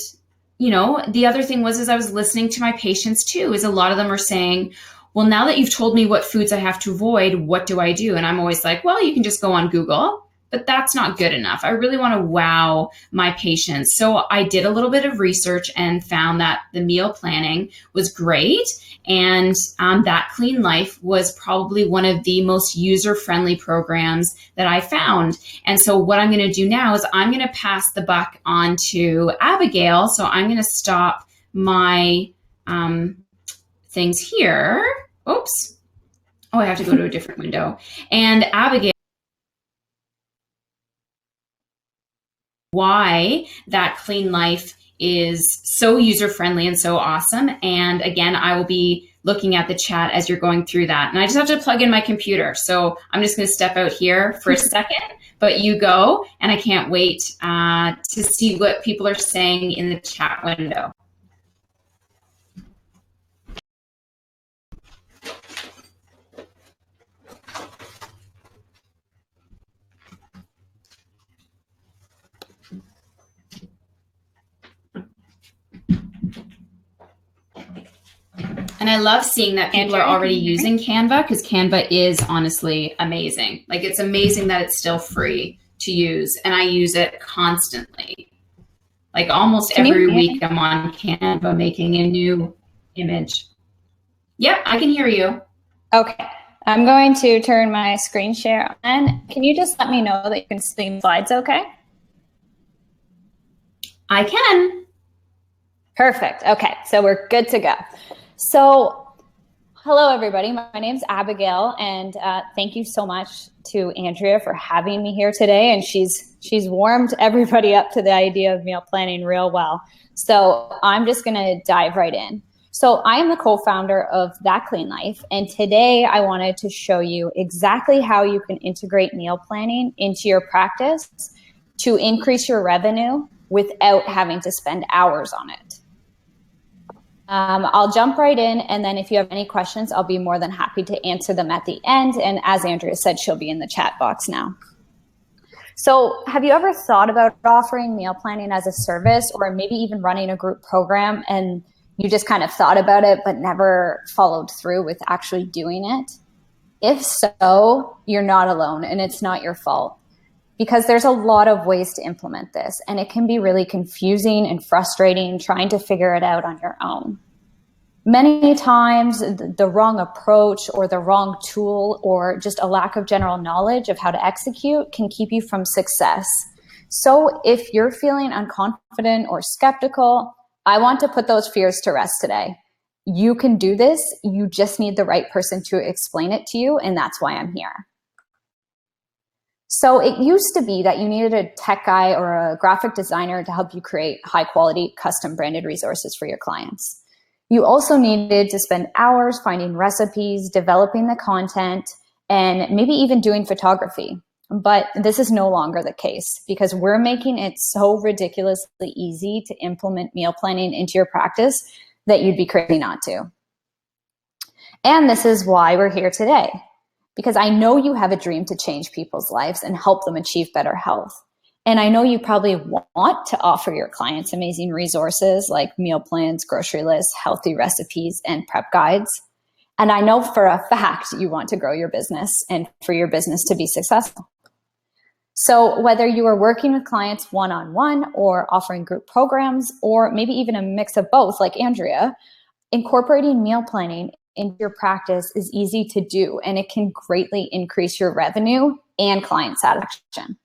the other thing was I was listening to my patients too, is a lot of them are saying, well, now that you've told me what foods I have to avoid, what do I do? And I'm always like, well, you can just go on Google, but that's not good enough. I really want to wow my patients. So I did a little bit of research and found that the meal planning was great. And That Clean Life was probably one of the most user-friendly programs that I found. And so what I'm going to do now is I'm going to pass the buck on to Abigail. So I'm going to stop my things here. Oops. Oh, I have to go to a different window. And Abigail, why That Clean Life is so user-friendly and so awesome. And again, I will be looking at the chat as you're going through that. And I just have to plug in my computer. So I'm just going to step out here for a second, but you go. And I can't wait to see what people are saying in the chat window. And I love seeing that people are already using Canva, because Canva is honestly amazing. Like, it's amazing that it's still free to use, and I use it constantly. Like almost every week I'm on Canva making a new image. Yep, I can hear you. Okay, I'm going to turn my screen share on. Can you just let me know that you can see slides okay? I can. Perfect. Okay, so we're good to go. So, hello everybody. My name's Abigail, and thank you so much to Andrea for having me here today. And she's warmed everybody up to the idea of meal planning real well. So I'm just going to dive right in. So I am the co-founder of That Clean Life, and today I wanted to show you exactly how you can integrate meal planning into your practice to increase your revenue without having to spend hours on it. I'll jump right in, and then if you have any questions, I'll be more than happy to answer them at the end. And as Andrea said, she'll be in the chat box now. So have you ever thought about offering meal planning as a service, or maybe even running a group program, and you just kind of thought about it but never followed through with actually doing it? If so, you're not alone, and it's not your fault, because there's a lot of ways to implement this, and it can be really confusing and frustrating trying to figure it out on your own. Many times the wrong approach or the wrong tool or just a lack of general knowledge of how to execute can keep you from success. So if you're feeling unconfident or skeptical, I want to put those fears to rest today. You can do this. You just need the right person to explain it to you, and that's why I'm here. So it used to be that you needed a tech guy or a graphic designer to help you create high quality custom branded resources for your clients. You also needed to spend hours finding recipes, developing the content, and maybe even doing photography. But this is no longer the case, because we're making it so ridiculously easy to implement meal planning into your practice that you'd be crazy not to. And this is why we're here today, because I know you have a dream to change people's lives and help them achieve better health. And I know you probably want to offer your clients amazing resources like meal plans, grocery lists, healthy recipes, and prep guides. And I know for a fact you want to grow your business and for your business to be successful. So whether you are working with clients one-on-one or offering group programs, or maybe even a mix of both like Andrea, incorporating meal planning into your practice is easy to do, and it can greatly increase your revenue and client satisfaction.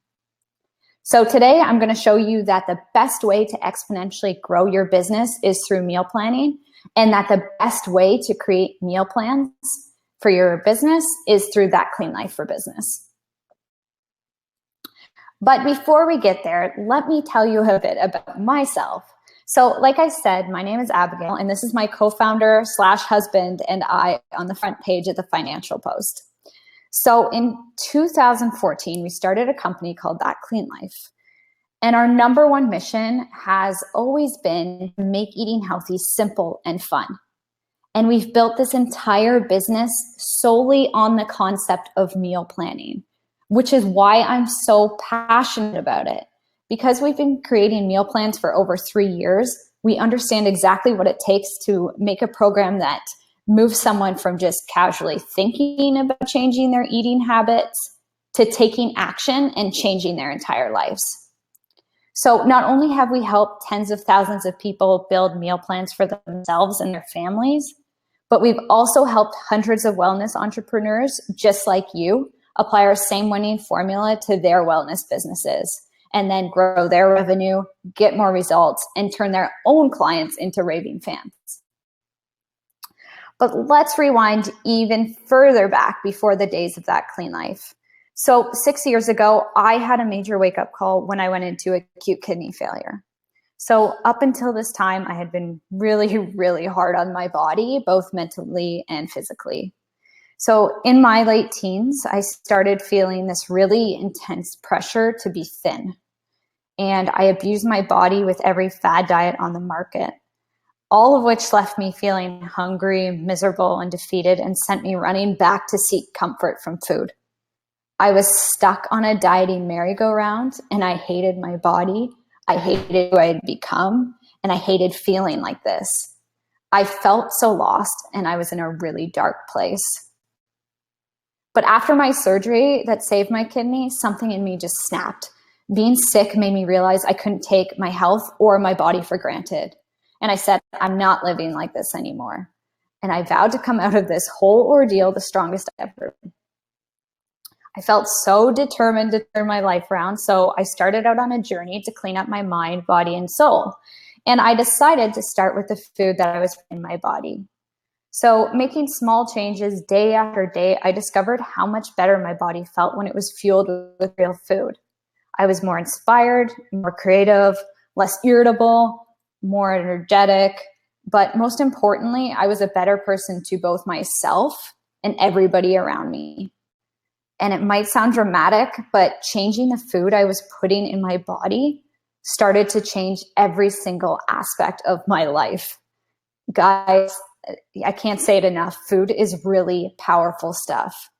So today I'm going to show you that the best way to exponentially grow your business is through meal planning, and that the best way to create meal plans for your business is through That Clean Life for Business. But before we get there, let me tell you a bit about myself. So like I said, my name is Abigail, and this is my co-founder / husband and I on the front page of the Financial Post. So in 2014, we started a company called That Clean Life. And our number one mission has always been to make eating healthy simple and fun. And we've built this entire business solely on the concept of meal planning, which is why I'm so passionate about it. Because we've been creating meal plans for over 3 years, we understand exactly what it takes to make a program that moves someone from just casually thinking about changing their eating habits to taking action and changing their entire lives. So not only have we helped tens of thousands of people build meal plans for themselves and their families, but we've also helped hundreds of wellness entrepreneurs just like you apply our same winning formula to their wellness businesses, and then grow their revenue, get more results, and turn their own clients into raving fans. But let's rewind even further back before the days of That Clean Life. So 6 years ago, I had a major wake-up call when I went into acute kidney failure. So up until this time, I had been really, really hard on my body, both mentally and physically. So in my late teens, I started feeling this really intense pressure to be thin. And I abused my body with every fad diet on the market, all of which left me feeling hungry, miserable, and defeated, and sent me running back to seek comfort from food. I was stuck on a dieting merry-go-round, and I hated my body. I hated who I had become, and I hated feeling like this. I felt so lost, and I was in a really dark place. But after my surgery that saved my kidney, something in me just snapped. Being sick made me realize I couldn't take my health or my body for granted. And I said, I'm not living like this anymore. And I vowed to come out of this whole ordeal the strongest ever. I felt so determined to turn my life around, so I started out on a journey to clean up my mind, body, and soul. And I decided to start with the food that I was in my body. So making small changes day after day, I discovered how much better my body felt when it was fueled with real food. I was more inspired, more creative, less irritable, more energetic, but most importantly, I was a better person to both myself and everybody around me. And it might sound dramatic, but changing the food I was putting in my body started to change every single aspect of my life. Guys, I can't say it enough. Food is really powerful stuff.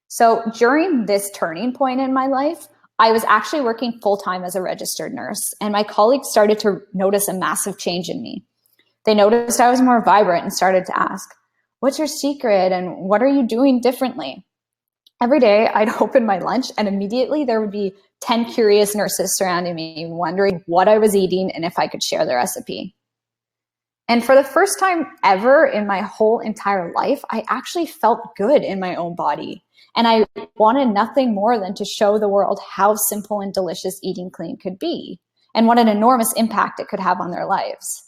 So during this turning point in my life, I was actually working full-time as a registered nurse, and my colleagues started to notice a massive change in me. They noticed I was more vibrant and started to ask, what's your secret and what are you doing differently? Every day I'd open my lunch and immediately there would be 10 curious nurses surrounding me, wondering what I was eating and if I could share the recipe. And for the first time ever in my whole entire life, I actually felt good in my own body. And I wanted nothing more than to show the world how simple and delicious eating clean could be and what an enormous impact it could have on their lives.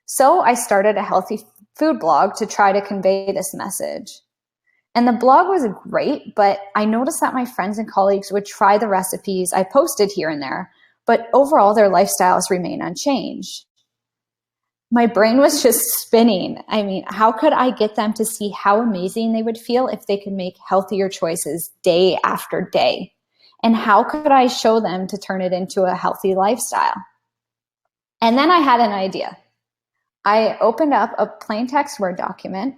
So I started a healthy food blog to try to convey this message. And the blog was great, but I noticed that my friends and colleagues would try the recipes I posted here and there, but overall their lifestyles remained unchanged. My brain was just spinning. I mean, how could I get them to see how amazing they would feel if they could make healthier choices day after day? And how could I show them to turn it into a healthy lifestyle? And then I had an idea. I opened up a plain text Word document.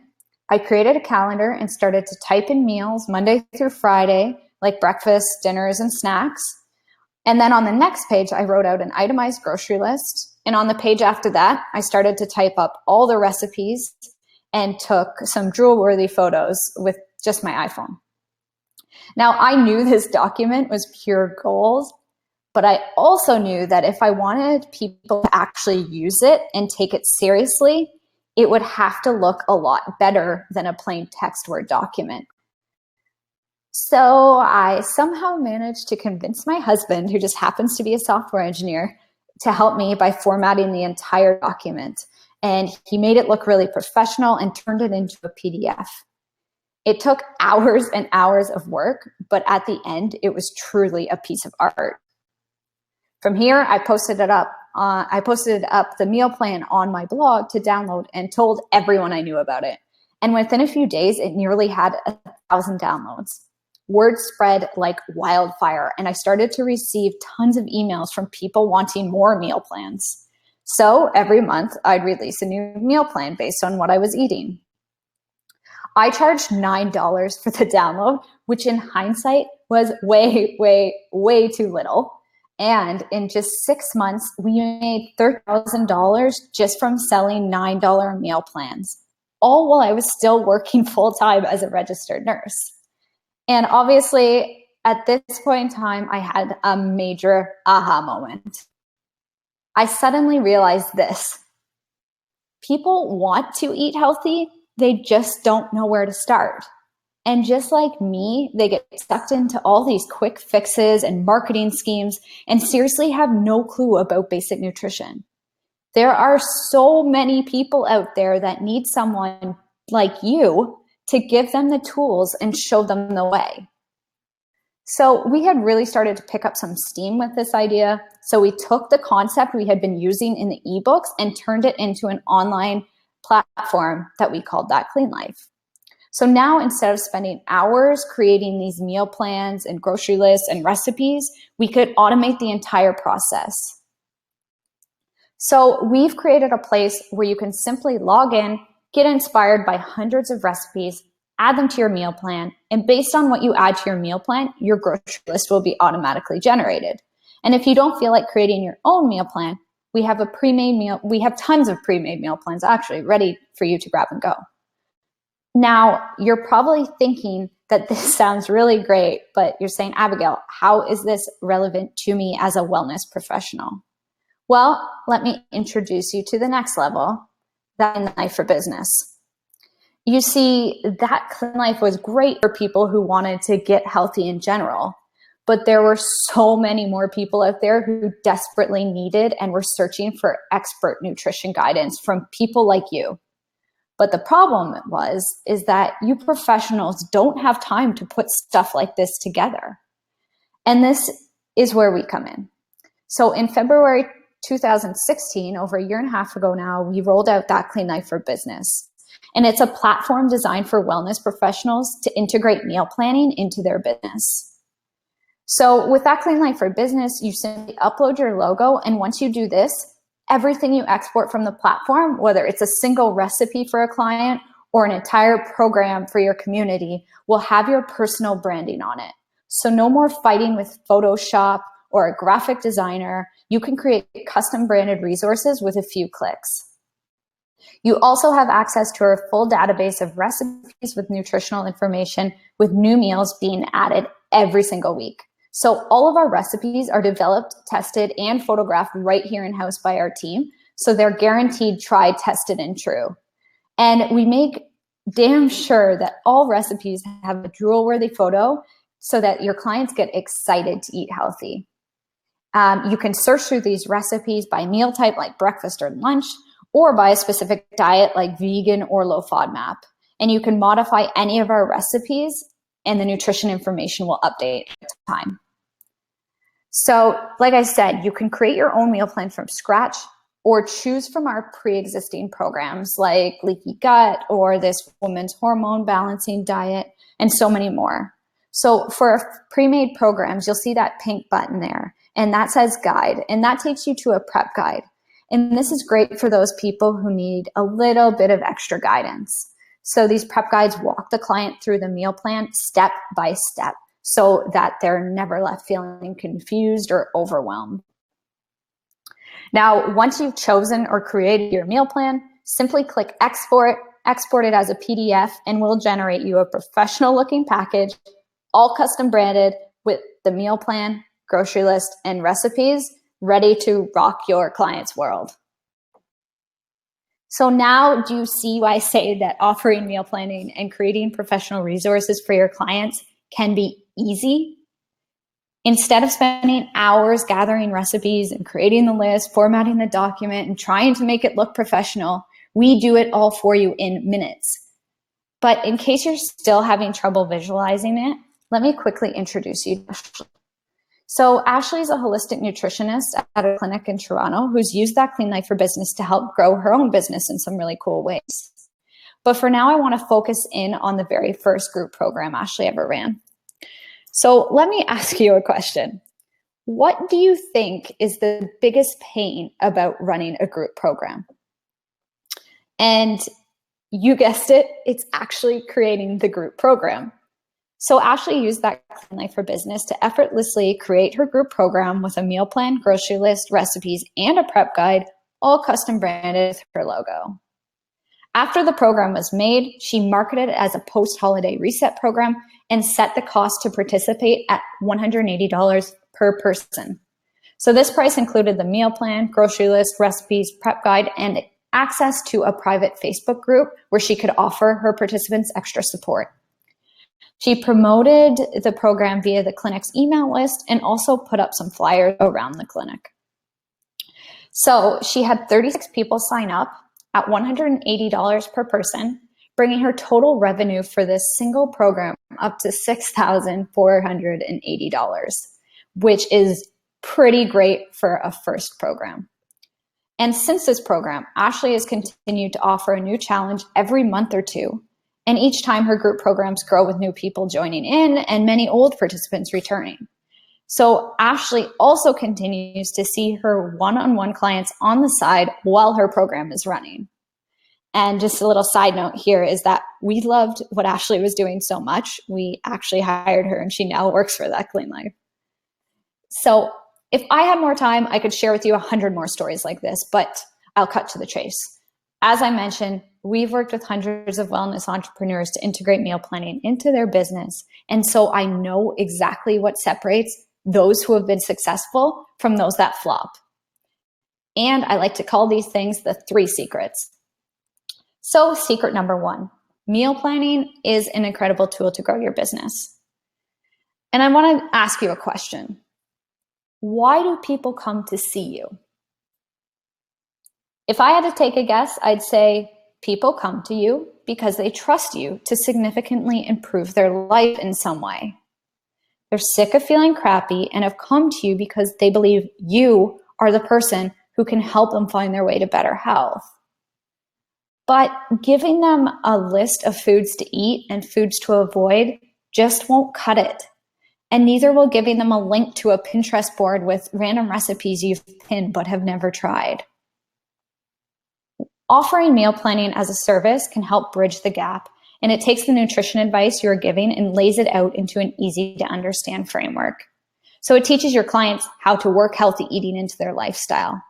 I created a calendar and started to type in meals Monday through Friday, like breakfast, dinners, and snacks. And then on the next page, I wrote out an itemized grocery list. And on the page after that, I started to type up all the recipes and took some drool-worthy photos with just my iPhone. Now, I knew this document was pure gold, but I also knew that if I wanted people to actually use it and take it seriously, it would have to look a lot better than a plain text Word document. So I somehow managed to convince my husband, who just happens to be a software engineer, to help me by formatting the entire document. And he made it look really professional and turned it into a PDF. It took hours and hours of work, but at the end, it was truly a piece of art. From here, I posted up the meal plan on my blog to download and told everyone I knew about it. And within a few days, it nearly had 1,000 downloads. Word spread like wildfire, and I started to receive tons of emails from people wanting more meal plans. So every month, I'd release a new meal plan based on what I was eating. I charged $9 for the download, which in hindsight was way, way, way too little. And in just 6 months, we made $30,000 just from selling $9 meal plans, all while I was still working full-time as a registered nurse. And obviously, at this point in time, I had a major aha moment. I suddenly realized this. People want to eat healthy, they just don't know where to start. And just like me, they get sucked into all these quick fixes and marketing schemes and seriously have no clue about basic nutrition. There are so many people out there that need someone like you to give them the tools and show them the way. So we had really started to pick up some steam with this idea. So we took the concept we had been using in the ebooks and turned it into an online platform that we called That Clean Life. So now, instead of spending hours creating these meal plans and grocery lists and recipes, we could automate the entire process. So we've created a place where you can simply log in, get inspired by hundreds of recipes, add them to your meal plan, and based on what you add to your meal plan, your grocery list will be automatically generated. And if you don't feel like creating your own meal plan, we have tons of pre-made meal plans actually ready for you to grab and go. Now, you're probably thinking that this sounds really great, but you're saying, Abigail, how is this relevant to me as a wellness professional? Well, let me introduce you to the next level, That Clean Life for Business. You see, That Clean Life was great for people who wanted to get healthy in general, but there were so many more people out there who desperately needed and were searching for expert nutrition guidance from people like you. But the problem is that you professionals don't have time to put stuff like this together. And this is where we come in. So in February 2016, over a year and a half ago now, we rolled out That Clean Life for Business. And it's a platform designed for wellness professionals to integrate meal planning into their business. So with That Clean Life for Business, you simply upload your logo. And once you do this, everything you export from the platform, whether it's a single recipe for a client or an entire program for your community, will have your personal branding on it. So no more fighting with Photoshop or a graphic designer. You can create custom branded resources with a few clicks. You also have access to our full database of recipes with nutritional information, with new meals being added every single week. So all of our recipes are developed, tested, and photographed right here in-house by our team. So they're guaranteed tried, tested, and true. And we make damn sure that all recipes have a drool-worthy photo so that your clients get excited to eat healthy. You can search through these recipes by meal type, like breakfast or lunch, or by a specific diet like vegan or low FODMAP. And you can modify any of our recipes and the nutrition information will update at the time. So like I said, you can create your own meal plan from scratch or choose from our pre-existing programs like Leaky Gut or this woman's hormone balancing diet and so many more. So for our pre-made programs, you'll see that pink button there and that says guide and that takes you to a prep guide. And this is great for those people who need a little bit of extra guidance. So these prep guides walk the client through the meal plan step by step. so that they're never left feeling confused or overwhelmed. Now, once you've chosen or created your meal plan, simply click export it as a PDF, and we'll generate you a professional looking package, all custom branded with the meal plan, grocery list, and recipes ready to rock your client's world. So now do you see why I say that offering meal planning and creating professional resources for your clients can be easy? Instead of spending hours gathering recipes and creating the list, formatting the document, and trying to make it look professional, we do it all for you in minutes. But in case you're still having trouble visualizing it, let me quickly introduce you to Ashley. So Ashley is a holistic nutritionist at a clinic in Toronto who's used that Clean Life for Business to help grow her own business in some really cool ways. But for now, I want to focus in on the very first group program Ashley ever ran. So let me ask you a question. What do you think is the biggest pain about running a group program? And you guessed it, it's actually creating the group program. So Ashley used that Clean Life for Business to effortlessly create her group program with a meal plan, grocery list, recipes, and a prep guide, all custom branded with her logo. After the program was made, she marketed it as a post-holiday reset program and set the cost to participate at $180 per person. So this price included the meal plan, grocery list, recipes, prep guide, and access to a private Facebook group where she could offer her participants extra support. She promoted the program via the clinic's email list and also put up some flyers around the clinic. So she had 36 people sign up at $180 per person, bringing her total revenue for this single program up to $6,480, which is pretty great for a first program. And since this program, Ashley has continued to offer a new challenge every month or two. And each time her group programs grow with new people joining in and many old participants returning. So Ashley also continues to see her one-on-one clients on the side while her program is running. And just a little side note here is that we loved what Ashley was doing so much. We actually hired her and she now works for That Clean Life. So if I had more time, I could share with you 100 more stories like this, but I'll cut to the chase. As I mentioned, we've worked with hundreds of wellness entrepreneurs to integrate meal planning into their business. And so I know exactly what separates those who have been successful from those that flop. And I like to call these things the 3 secrets. So secret number 1, meal planning is an incredible tool to grow your business. And I want to ask you a question. Why do people come to see you? If I had to take a guess, I'd say people come to you because they trust you to significantly improve their life in some way. They're sick of feeling crappy and have come to you because they believe you are the person who can help them find their way to better health. But giving them a list of foods to eat and foods to avoid just won't cut it. And neither will giving them a link to a Pinterest board with random recipes you've pinned but have never tried. Offering meal planning as a service can help bridge the gap, and it takes the nutrition advice you're giving and lays it out into an easy to understand framework. So it teaches your clients how to work healthy eating into their lifestyle.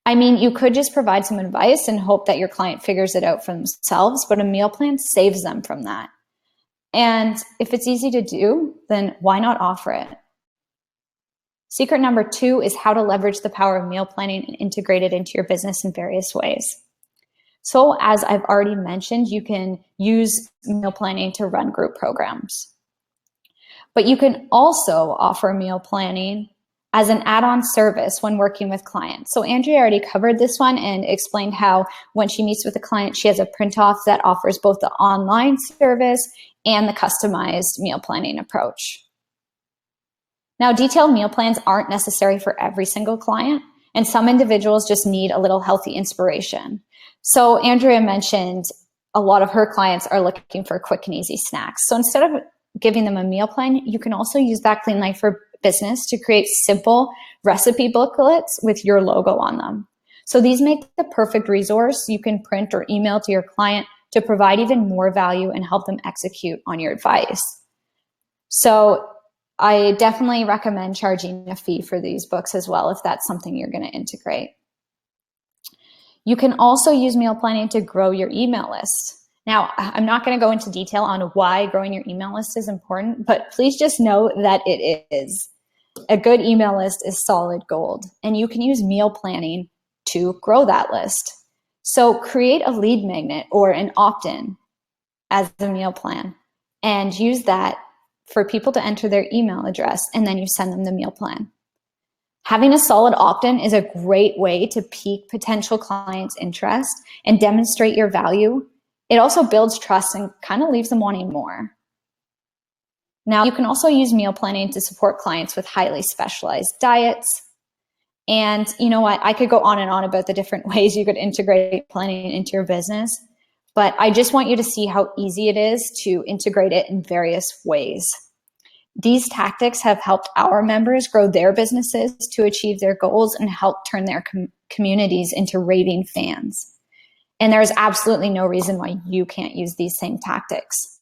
I mean, you could just provide some advice and hope that your client figures it out for themselves, but a meal plan saves them from that. And if it's easy to do, then why not offer it? Secret number 2 is how to leverage the power of meal planning and integrate it into your business in various ways. So as I've already mentioned, you can use meal planning to run group programs. But you can also offer meal planning as an add-on service when working with clients. So Andrea already covered this one and explained how when she meets with a client, she has a print-off that offers both the online service and the customized meal planning approach. Now, detailed meal plans aren't necessary for every single client, and some individuals just need a little healthy inspiration. So Andrea mentioned a lot of her clients are looking for quick and easy snacks. So instead of giving them a meal plan, you can also use That Clean Life for Business to create simple recipe booklets with your logo on them. So these make the perfect resource you can print or email to your client to provide even more value and help them execute on your advice. So I definitely recommend charging a fee for these books as well if that's something you're going to integrate. You can also use meal planning to grow your email list. Now, I'm not going to go into detail on why growing your email list is important, but please just know that it is. A good email list is solid gold, and you can use meal planning to grow that list. So create a lead magnet or an opt-in as a meal plan and use that for people to enter their email address, and then you send them the meal plan. Having a solid opt-in is a great way to pique potential clients' interest and demonstrate your value. It also builds trust and kind of leaves them wanting more. Now, you can also use meal planning to support clients with highly specialized diets. And you know what? I could go on and on about the different ways you could integrate planning into your business, but I just want you to see how easy it is to integrate it in various ways. These tactics have helped our members grow their businesses to achieve their goals and help turn their communities into raving fans. And there's absolutely no reason why you can't use these same tactics.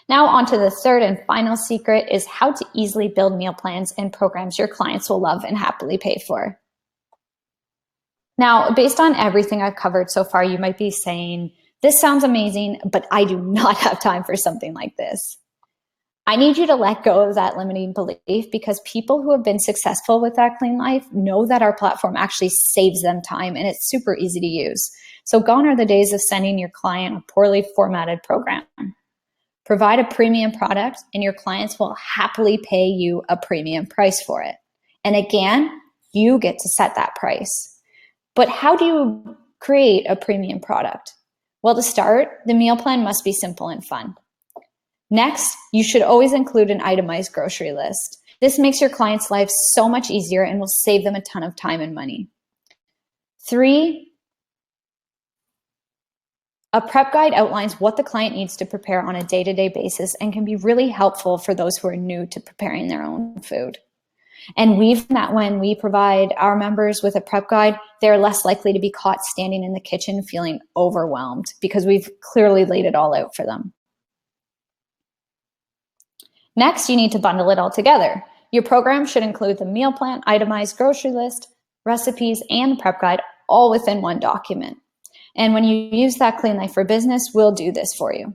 Now on to the third and final secret is how to easily build meal plans and programs your clients will love and happily pay for. Now, based on everything I've covered so far, you might be saying, this sounds amazing, but I do not have time for something like this. I need you to let go of that limiting belief, because people who have been successful with That Clean Life know that our platform actually saves them time and it's super easy to use. So gone are the days of sending your client a poorly formatted program. Provide a premium product and your clients will happily pay you a premium price for it. And again, you get to set that price. But how do you create a premium product? Well, to start, the meal plan must be simple and fun. Next, you should always include an itemized grocery list. This makes your clients' lives so much easier and will save them a ton of time and money. 3, a prep guide outlines what the client needs to prepare on a day-to-day basis and can be really helpful for those who are new to preparing their own food. And we've found that when we provide our members with a prep guide, they're less likely to be caught standing in the kitchen feeling overwhelmed because we've clearly laid it all out for them. Next, you need to bundle it all together. Your program should include the meal plan, itemized grocery list, recipes, and prep guide all within one document. And when you use That Clean Life for Business, we'll do this for you.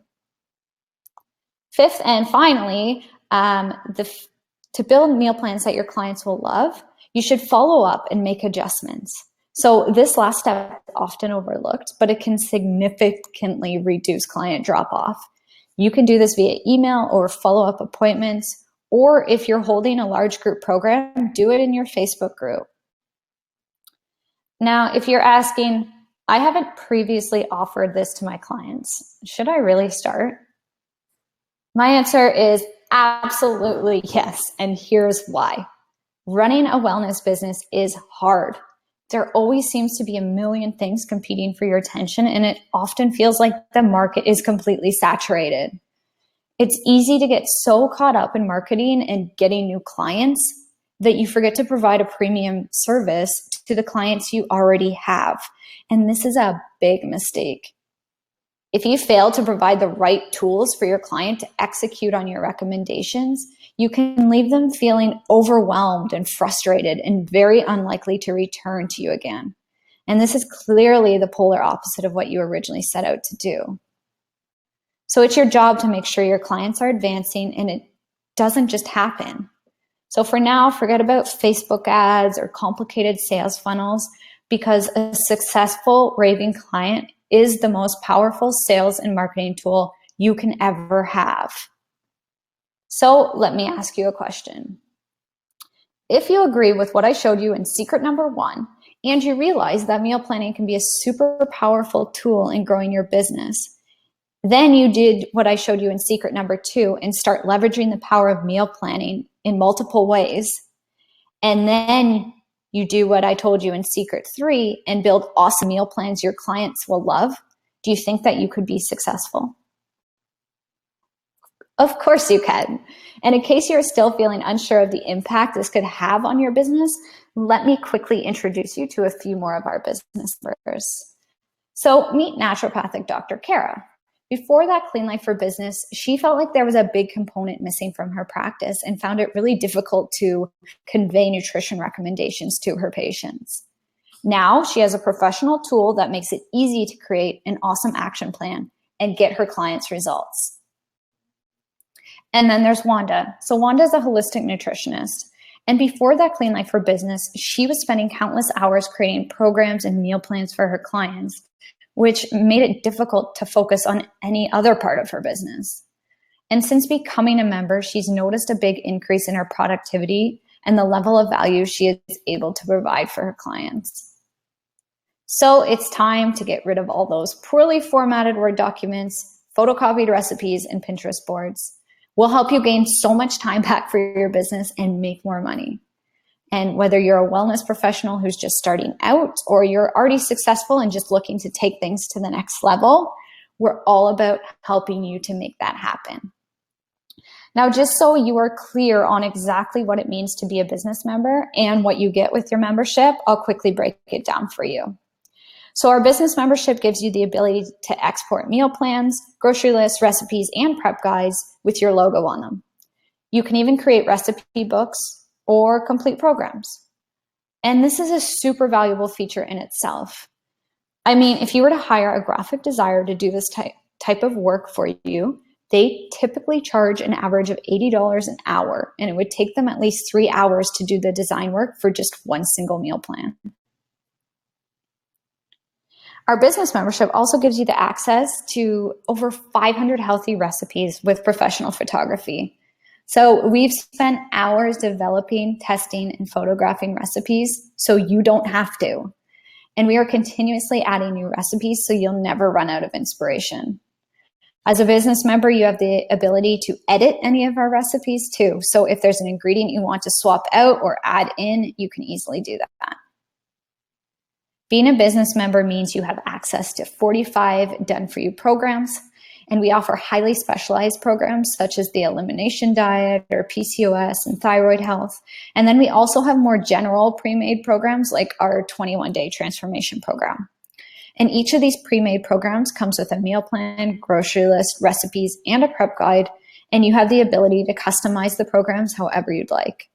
Fifth and finally, to build meal plans that your clients will love, you should follow up and make adjustments. So this last step is often overlooked, but it can significantly reduce client drop-off. You can do this via email or follow-up appointments, or if you're holding a large group program, do it in your Facebook group. Now, if you're asking, I haven't previously offered this to my clients, should I really start? My answer is absolutely yes, and here's why. Running a wellness business is hard. There always seems to be a million things competing for your attention, and it often feels like the market is completely saturated. It's easy to get so caught up in marketing and getting new clients that you forget to provide a premium service to the clients you already have. And this is a big mistake. If you fail to provide the right tools for your client to execute on your recommendations, you can leave them feeling overwhelmed and frustrated and very unlikely to return to you again. And this is clearly the polar opposite of what you originally set out to do. So it's your job to make sure your clients are advancing, and it doesn't just happen. So for now, forget about Facebook ads or complicated sales funnels, because a successful raving client is the most powerful sales and marketing tool you can ever have. So let me ask you a question. If you agree with what I showed you in secret number 1, and you realize that meal planning can be a super powerful tool in growing your business, then you did what I showed you in secret number 2 and start leveraging the power of meal planning in multiple ways. And then you do what I told you in secret 3 and build awesome meal plans your clients will love. Do you think that you could be successful? Of course you can. And in case you're still feeling unsure of the impact this could have on your business, let me quickly introduce you to a few more of our business members. So meet naturopathic Dr. Kara. Before that Clean Life for Business, she felt like there was a big component missing from her practice and found it really difficult to convey nutrition recommendations to her patients. Now she has a professional tool that makes it easy to create an awesome action plan and get her clients results. And then there's Wanda. So Wanda is a holistic nutritionist. And before that Clean Life for Business, she was spending countless hours creating programs and meal plans for her clients, which made it difficult to focus on any other part of her business. And since becoming a member, she's noticed a big increase in her productivity and the level of value she is able to provide for her clients. So it's time to get rid of all those poorly formatted Word documents, photocopied recipes, and Pinterest boards. We'll help you gain so much time back for your business and make more money. And whether you're a wellness professional who's just starting out or you're already successful and just looking to take things to the next level, we're all about helping you to make that happen. Now, just so you are clear on exactly what it means to be a business member and what you get with your membership, I'll quickly break it down for you. So our business membership gives you the ability to export meal plans, grocery lists, recipes, and prep guides with your logo on them. You can even create recipe books or complete programs. And this is a super valuable feature in itself. I mean, if you were to hire a graphic designer to do this type of work for you, they typically charge an average of $80 an hour, and it would take them at least 3 hours to do the design work for just one single meal plan. Our business membership also gives you the access to over 500 healthy recipes with professional photography. So we've spent hours developing, testing, and photographing recipes so you don't have to. And we are continuously adding new recipes so you'll never run out of inspiration. As a business member, you have the ability to edit any of our recipes too. So if there's an ingredient you want to swap out or add in, you can easily do that. Being a business member means you have access to 45 done-for-you programs, and we offer highly specialized programs such as the elimination diet or PCOS and thyroid health. And then we also have more general pre-made programs like our 21-day transformation program. And each of these pre-made programs comes with a meal plan, grocery list, recipes, and a prep guide, and you have the ability to customize the programs however you'd like.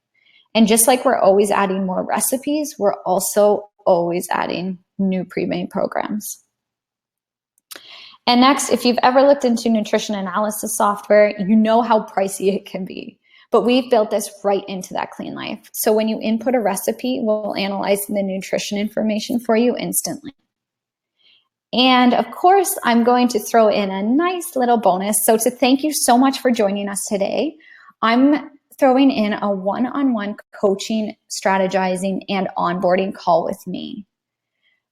And just like we're always adding more recipes, we're also always adding new pre-made programs. And next, if you've ever looked into nutrition analysis software, you know how pricey it can be. But we've built this right into that Clean Life. So when you input a recipe, we'll analyze the nutrition information for you instantly. And of course, I'm going to throw in a nice little bonus. So to thank you so much for joining us today, I'm throwing in a one-on-one coaching, strategizing, and onboarding call with me.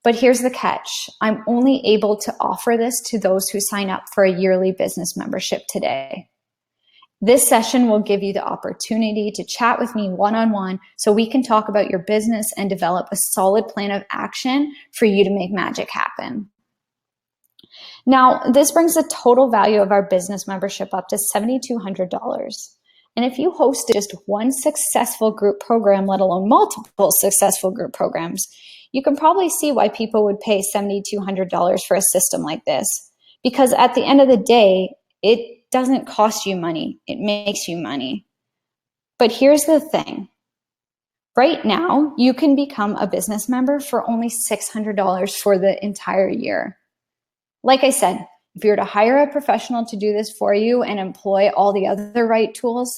But here's the catch. I'm only able to offer this to those who sign up for a yearly business membership today. This session will give you the opportunity to chat with me one-on-one so we can talk about your business and develop a solid plan of action for you to make magic happen. Now, this brings the total value of our business membership up to $7,200. And if you host just one successful group program, let alone multiple successful group programs, you can probably see why people would pay $7,200 for a system like this. Because at the end of the day, it doesn't cost you money, it makes you money. But here's the thing. Right now, you can become a business member for only $600 for the entire year. Like I said, if you were to hire a professional to do this for you and employ all the other right tools,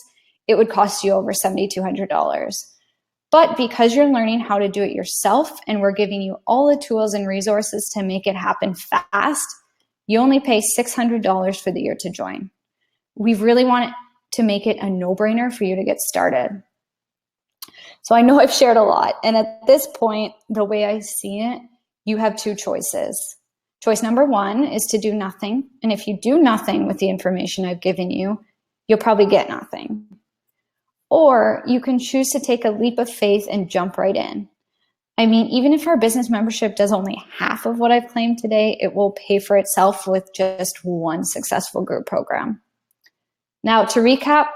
it would cost you over $7,200. But because you're learning how to do it yourself and we're giving you all the tools and resources to make it happen fast, you only pay $600 for the year to join. We really want to make it a no-brainer for you to get started. So I know I've shared a lot, and at this point, the way I see it, you have two choices. Choice number one is to do nothing. And if you do nothing with the information I've given you, you'll probably get nothing. Or you can choose to take a leap of faith and jump right in. I mean, even if our business membership does only half of what I've claimed today, it will pay for itself with just one successful group program. Now, to recap,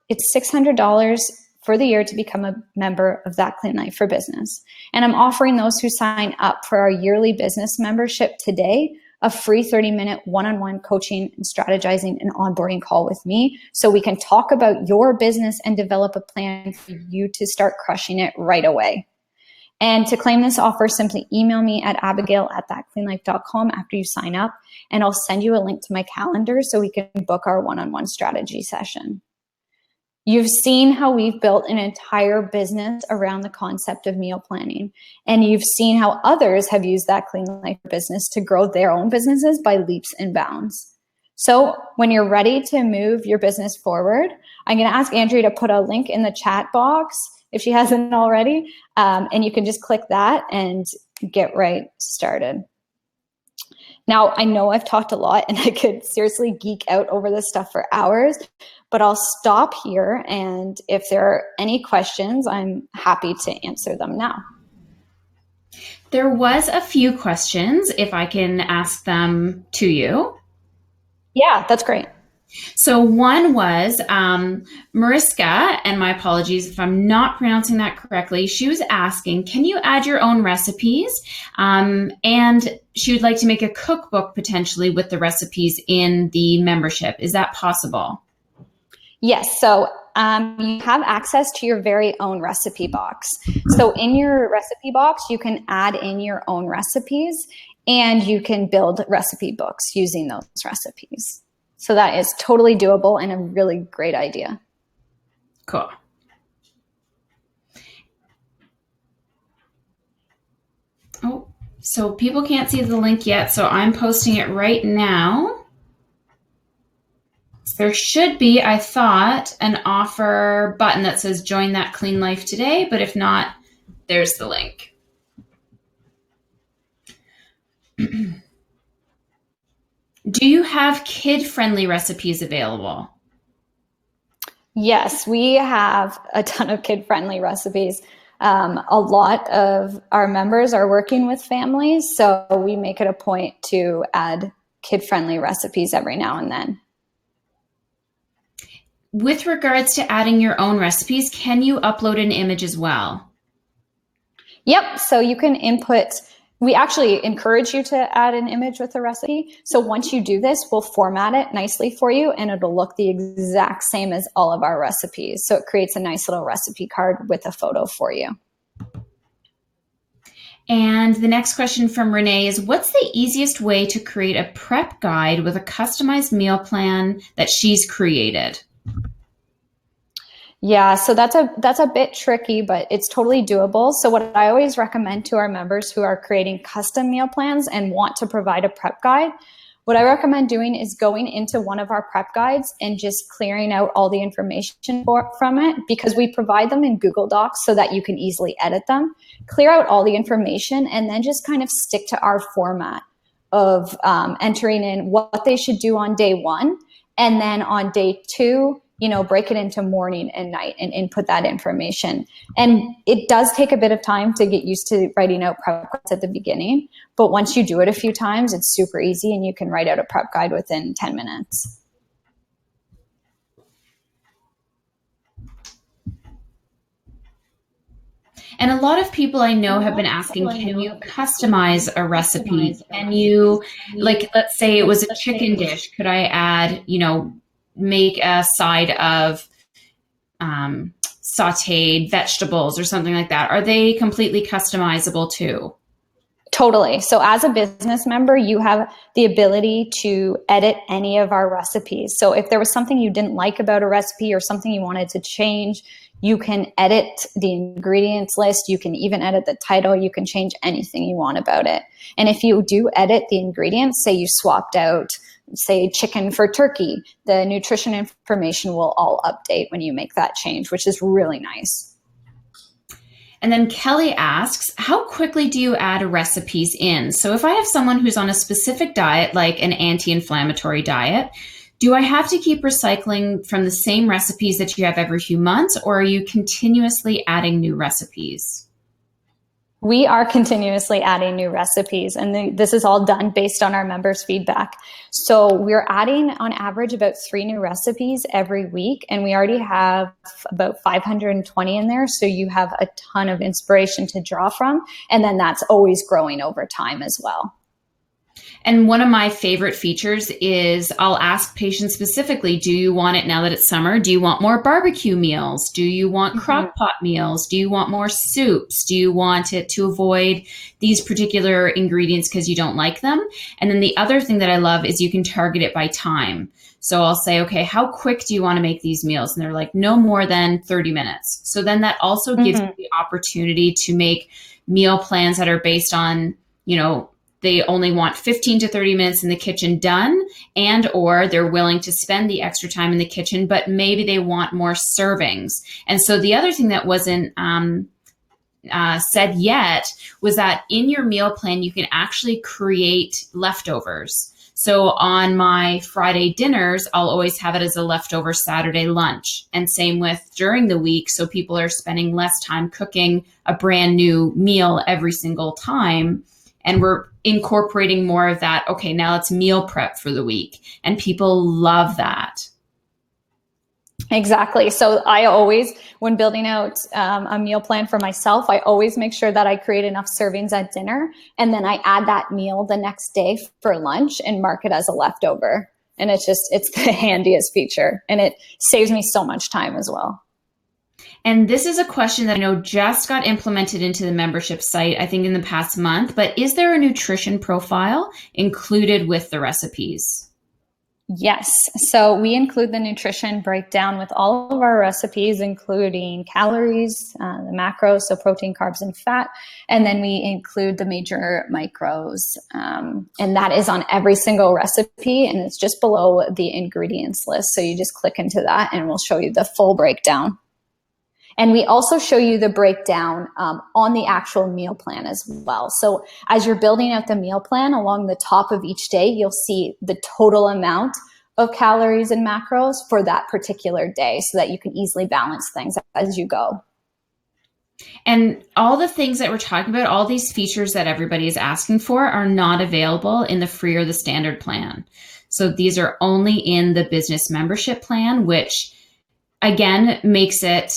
it's $600 for the year to become a member of That Clean Life for Business. And I'm offering those who sign up for our yearly business membership today a free 30-minute one-on-one coaching and strategizing and onboarding call with me so we can talk about your business and develop a plan for you to start crushing it right away. And to claim this offer, simply email me at abigail@thatcleanlife.com after you sign up, and I'll send you a link to my calendar so we can book our one-on-one strategy session. You've seen how we've built an entire business around the concept of meal planning, and you've seen how others have used That Clean Life business to grow their own businesses by leaps and bounds. So when you're ready to move your business forward, I'm going to ask Andrea to put a link in the chat box if she hasn't already, and you can just click that and get right started. Now, I know I've talked a lot and I could seriously geek out over this stuff for hours, but I'll stop here. And if there are any questions, I'm happy to answer them now. There was a few questions, if I can ask them to you. Yeah, that's great. So one was Mariska, and my apologies if I'm not pronouncing that correctly. She was asking, can you add your own recipes? And she would like to make a cookbook potentially with the recipes in the membership. Is that possible? Yes. So you have access to your very own recipe box. So in your recipe box, you can add in your own recipes and you can build recipe books using those recipes. So that is totally doable and a really great idea. Cool. Oh, so people can't see the link yet, so I'm posting it right now. There should be, I thought, an offer button that says join That Clean Life today, but if not, there's the link. Do you have kid-friendly recipes available? Yes, we have a ton of kid-friendly recipes. A lot of our members are working with families, so we make it a point to add kid-friendly recipes every now and then. With regards to adding your own recipes, can you upload an image as well? Yep, so you can input. We actually encourage you to add an image with a recipe. So once you do this, we'll format it nicely for you and it'll look the exact same as all of our recipes. So it creates a nice little recipe card with a photo for you. And the next question from Renee is, what's the easiest way to create a prep guide with a customized meal plan that she's created? Yeah, so that's a bit tricky, but it's totally doable. So what I always recommend to our members who are creating custom meal plans and want to provide a prep guide, what I recommend doing is going into one of our prep guides and just clearing out all the information from it, because we provide them in Google Docs so that you can easily edit them, clear out all the information, and then just kind of stick to our format of entering in what they should do on day one. And then on day two, break it into morning and night and input that information. And it does take a bit of time to get used to writing out prep guides at the beginning. But once you do it a few times, it's super easy and you can write out a prep guide within 10 minutes. And a lot of people I know have been asking, can you customize a recipe? Can you, let's say it was a chicken dish, could I add, make a side of sauteed vegetables or something like that? Are they completely customizable too? Totally. So as a business member, you have the ability to edit any of our recipes. So if there was something you didn't like about a recipe or something you wanted to change, you can edit the ingredients list. You can even edit the title. You can change anything you want about it. And if you do edit the ingredients, say you swapped out, say, chicken for turkey, the nutrition information will all update when you make that change, which is really nice. And then Kelly asks, how quickly do you add recipes in? So if I have someone who's on a specific diet, like an anti-inflammatory diet, do I have to keep recycling from the same recipes that you have every few months, or are you continuously adding new recipes? We are continuously adding new recipes, and this is all done based on our members' feedback. So we're adding on average about 3 new recipes every week, and we already have about 520 in there. So you have a ton of inspiration to draw from, and then that's always growing over time as well. And one of my favorite features is I'll ask patients specifically, do you want it now that it's summer? Do you want more barbecue meals? Do you want crock pot meals? Do you want more soups? Do you want it to avoid these particular ingredients because you don't like them? And then the other thing that I love is you can target it by time. So I'll say, okay, how quick do you want to make these meals? And they're like, no more than 30 minutes. So then that also gives you the opportunity to make meal plans that are based on, they only want 15 to 30 minutes in the kitchen done, and or they're willing to spend the extra time in the kitchen, but maybe they want more servings. And so the other thing that wasn't said yet was that in your meal plan, you can actually create leftovers. So on my Friday dinners, I'll always have it as a leftover Saturday lunch. And same with during the week. So people are spending less time cooking a brand new meal every single time. And we're incorporating more of that. Okay, now it's meal prep for the week. And people love that. Exactly. So I always, when building out a meal plan for myself, I always make sure that I create enough servings at dinner. And then I add that meal the next day for lunch and mark it as a leftover. And it's the handiest feature. And it saves me so much time as well. And this is a question that I know just got implemented into the membership site, I think in the past month, but is there a nutrition profile included with the recipes? Yes. So we include the nutrition breakdown with all of our recipes, including calories, the macros, so protein, carbs, and fat. And then we include the major micros. And that is on every single recipe. And it's just below the ingredients list. So you just click into that and we'll show you the full breakdown. And we also show you the breakdown on the actual meal plan as well. So as you're building out the meal plan, along the top of each day, you'll see the total amount of calories and macros for that particular day so that you can easily balance things as you go. And all the things that we're talking about, all these features that everybody is asking for are not available in the free or the standard plan. So these are only in the business membership plan, which again makes it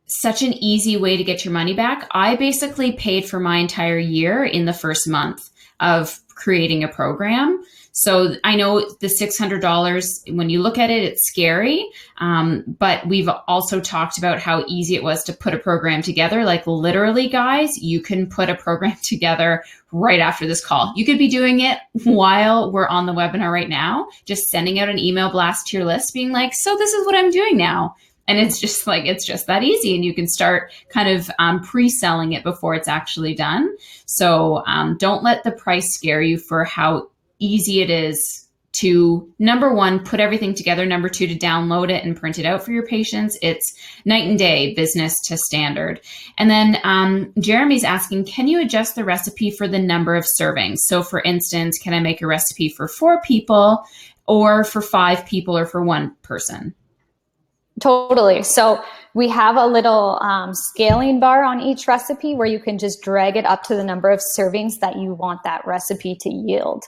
such an easy way to get your money back. I basically paid for my entire year in the first month of creating a program. So I know the $600, when you look at it, it's scary. But we've also talked about how easy it was to put a program together. Like literally, guys, you can put a program together right after this call. You could be doing it while we're on the webinar right now, just sending out an email blast to your list being like, so this is what I'm doing now. And it's just that easy. And you can start kind of pre-selling it before it's actually done. So don't let the price scare you for how easy it is to, number one, put everything together. Number two, to download it and print it out for your patients. It's night and day, business to standard. And then Jeremy's asking, can you adjust the recipe for the number of servings? So for instance, can I make a recipe for 4 people or for 5 people or for 1 person? Totally. So we have a little scaling bar on each recipe where you can just drag it up to the number of servings that you want that recipe to yield,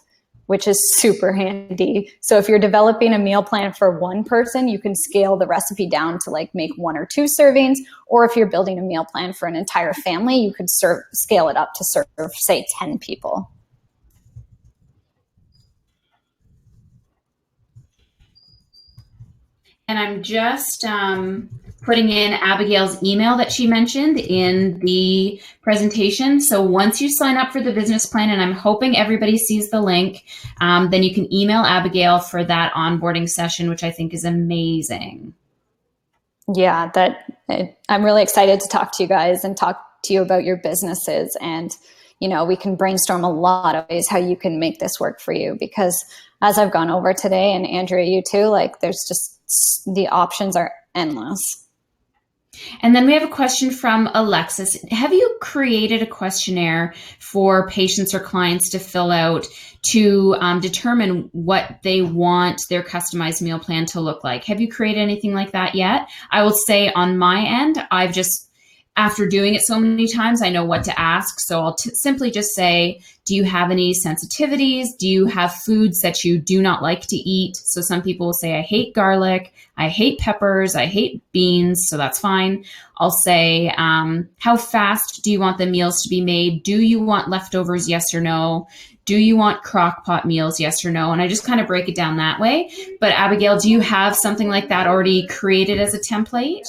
which is super handy. So if you're developing a meal plan for 1 person, you can scale the recipe down to like make 1 or 2 servings. Or if you're building a meal plan for an entire family, you could scale it up to serve, say, 10 people. And I'm just putting in Abigail's email that she mentioned in the presentation. So once you sign up for the business plan, and I'm hoping everybody sees the link, then you can email Abigail for that onboarding session, which I think is amazing. Yeah, I'm really excited to talk to you guys and talk to you about your businesses. And, we can brainstorm a lot of ways how you can make this work for you, because as I've gone over today, and Andrea, you too, like there's just, the options are endless. And then we have a question from Alexis. Have you created a questionnaire for patients or clients to fill out to determine what they want their customized meal plan to look like? Have you created anything like that yet? I will say on my end, after doing it so many times, I know what to ask. So I'll simply just say, do you have any sensitivities? Do you have foods that you do not like to eat? So some people will say, I hate garlic, I hate peppers, I hate beans. So that's fine. I'll say, how fast do you want the meals to be made? Do you want leftovers? Yes or no? do you want crock pot meals, yes or no? And I just kind of break it down that way. But Abigail, do you have something like that already created as a template?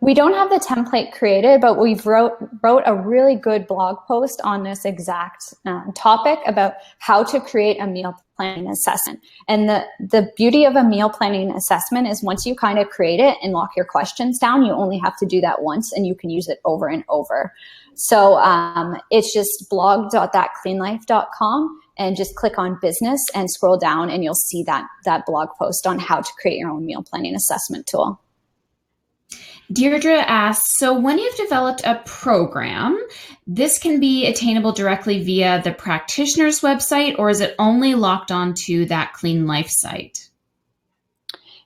We don't have the template created, but we've wrote a really good blog post on this exact topic about how to create a meal planning assessment. And the beauty of a meal planning assessment is once you kind of create it and lock your questions down, you only have to do that once and you can use it over and over. So it's just blog.thatcleanlife.com and just click on business and scroll down and you'll see that blog post on how to create your own meal planning assessment tool. Deirdre asks, so when you've developed a program, this can be attainable directly via the practitioner's website, or is it only locked onto That Clean Life site?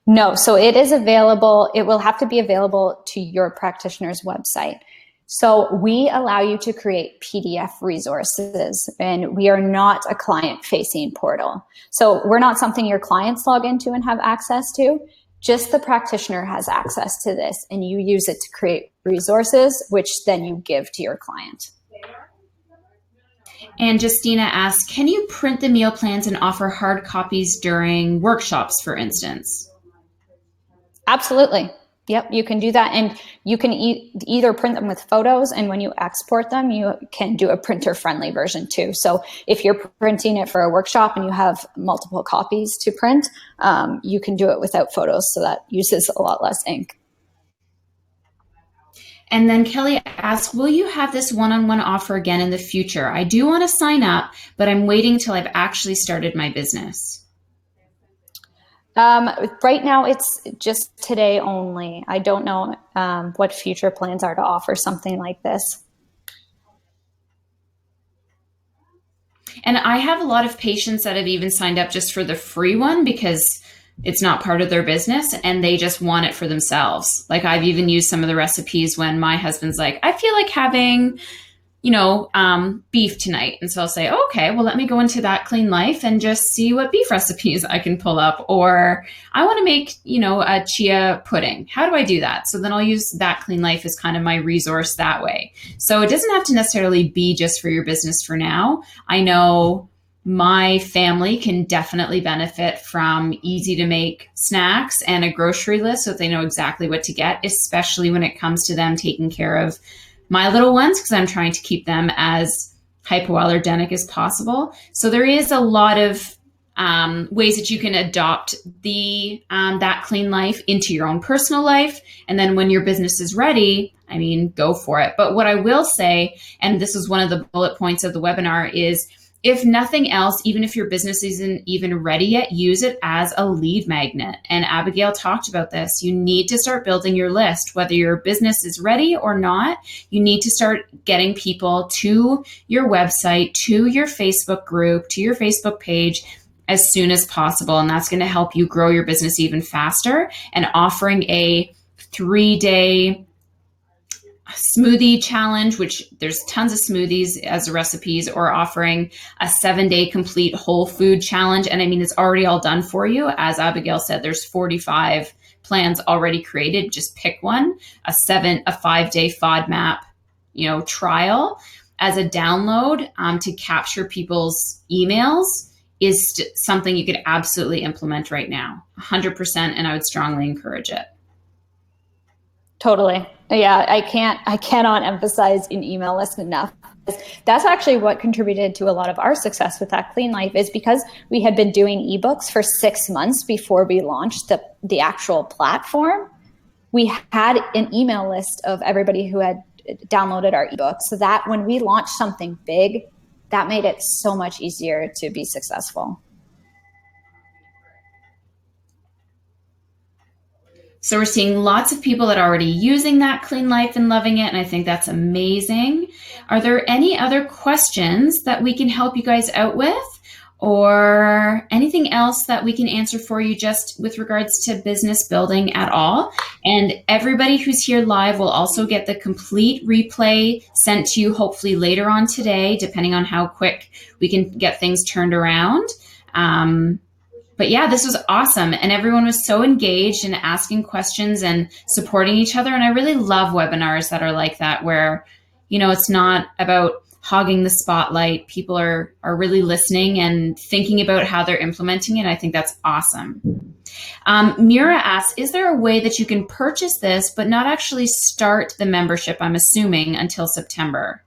No, so it is available. It will have to be available to your practitioner's website. So we allow you to create PDF resources, and we are not a client-facing portal. So we're not something your clients log into and have access to. Just the practitioner has access to this, and you use it to create resources, which then you give to your client. And Justina asks, can you print the meal plans and offer hard copies during workshops, for instance? Absolutely. Yep, you can do that. And you can either print them with photos, and when you export them, you can do a printer-friendly version too. So if you're printing it for a workshop and you have multiple copies to print, you can do it without photos, so that uses a lot less ink. And then Kelly asks, will you have this one-on-one offer again in the future? I do want to sign up, but I'm waiting till I've actually started my business. Right now, it's just today only. I don't know what future plans are to offer something like this. And I have a lot of patients that have even signed up just for the free one because it's not part of their business and they just want it for themselves. Like I've even used some of the recipes when my husband's like, I feel like having, beef tonight. And so I'll say, okay, well, let me go into That Clean Life and just see what beef recipes I can pull up. Or I want to make, a chia pudding. How do I do that? So then I'll use That Clean Life as kind of my resource that way. So it doesn't have to necessarily be just for your business for now. I know my family can definitely benefit from easy to make snacks and a grocery list so that they know exactly what to get, especially when it comes to them taking care of my little ones, because I'm trying to keep them as hypoallergenic as possible. So there is a lot of ways that you can adopt the That Clean Life into your own personal life. And then when your business is ready, go for it. But what I will say, and this is one of the bullet points of the webinar, is if nothing else, even if your business isn't even ready yet, use it as a lead magnet. And Abigail talked about this. You need to start building your list, whether your business is ready or not. You need to start getting people to your website, to your Facebook group, to your Facebook page as soon as possible. And that's going to help you grow your business even faster. And offering a 3-day smoothie challenge, which there's tons of smoothies as recipes, or offering a 7-day complete whole food challenge. And it's already all done for you. As Abigail said, there's 45 plans already created. Just pick one, a 5-day FODMAP, trial as a download to capture people's emails is something you could absolutely implement right now, 100%. And I would strongly encourage it. Totally. Yeah, I cannot emphasize an email list enough. That's actually what contributed to a lot of our success with That Clean Life, is because we had been doing ebooks for 6 months before we launched the actual platform. We had an email list of everybody who had downloaded our ebook, so that when we launched something big, that made it so much easier to be successful. So we're seeing lots of people that are already using That Clean Life and loving it. And I think that's amazing. Are there any other questions that we can help you guys out with, or anything else that we can answer for you just with regards to business building at all? And everybody who's here live will also get the complete replay sent to you hopefully later on today, depending on how quick we can get things turned around. But yeah, this was awesome. And everyone was so engaged and asking questions and supporting each other. And I really love webinars that are like that, where, it's not about hogging the spotlight. People are really listening and thinking about how they're implementing it. I think that's awesome. Mira asks, is there a way that you can purchase this but not actually start the membership, I'm assuming, until September?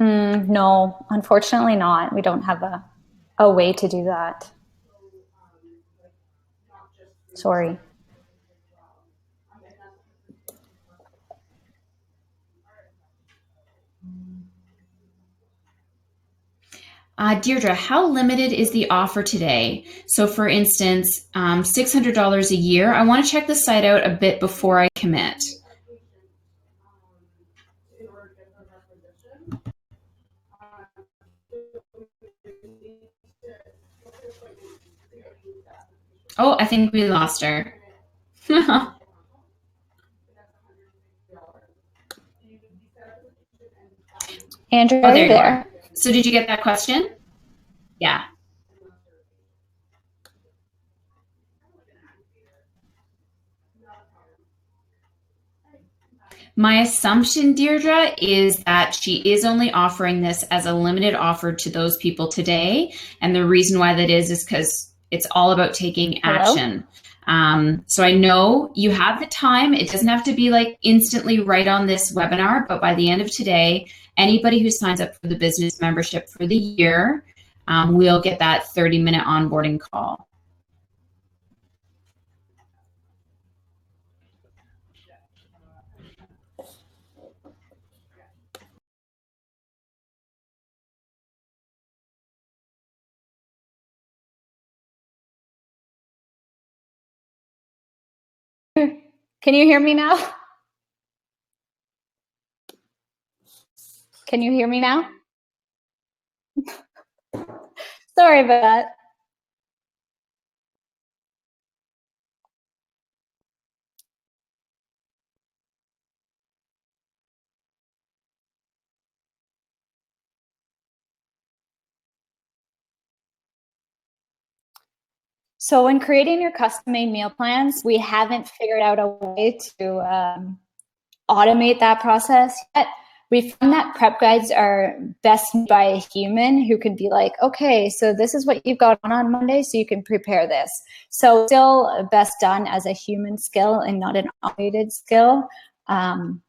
No, unfortunately not. We don't have a way to do that. Sorry. Deirdre, how limited is the offer today? So for instance, $600 a year. I want to check the site out a bit before I commit. Oh, I think we lost her. Andrew, Oh, are there you you there? are. So did you get that question? Yeah. My assumption, Deirdre, is that she is only offering this as a limited offer to those people today. And the reason why that is because it's all about taking action. So I know you have the time. It doesn't have to be like instantly right on this webinar, but by the end of today, anybody who signs up for the business membership for the year will get that 30-minute onboarding call. Can you hear me now? Can you hear me now? Sorry about that. So when creating your custom-made meal plans, we haven't figured out a way to automate that process yet. We found that prep guides are best made by a human who could be like, okay, so this is what you've got on Monday, so you can prepare this. So still best done as a human skill and not an automated skill. But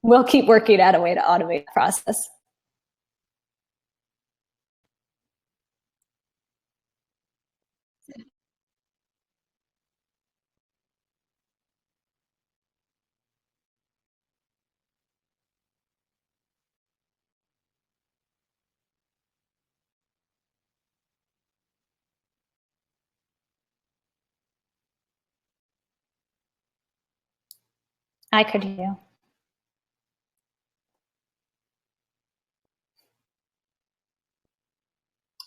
we'll keep working out a way to automate the process. I could hear you.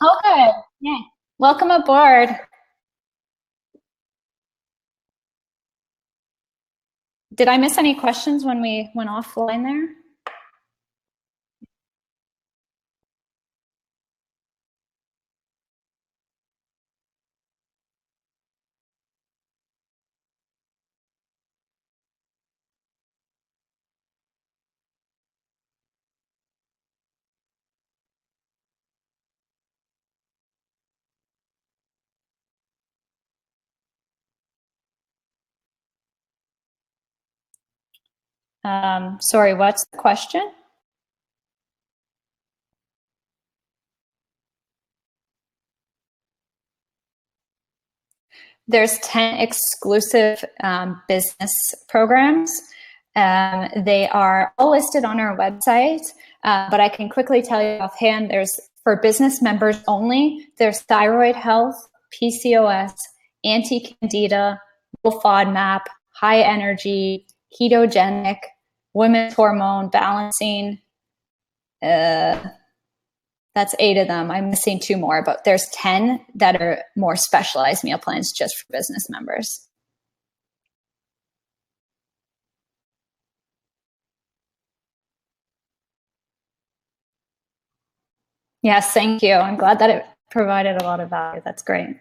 Okay. Yeah. Welcome aboard. Did I miss any questions when we went offline there? Sorry, what's the question? There's 10 exclusive business programs. They are all listed on our website, but I can quickly tell you offhand, there's for business members only, there's thyroid health, PCOS, anti-candida, low FODMAP, high energy, ketogenic, women's hormone balancing. That's 8 of them. I'm missing 2 more, but there's 10 that are more specialized meal plans just for business members. Yes, thank you. I'm glad that it provided a lot of value. That's great.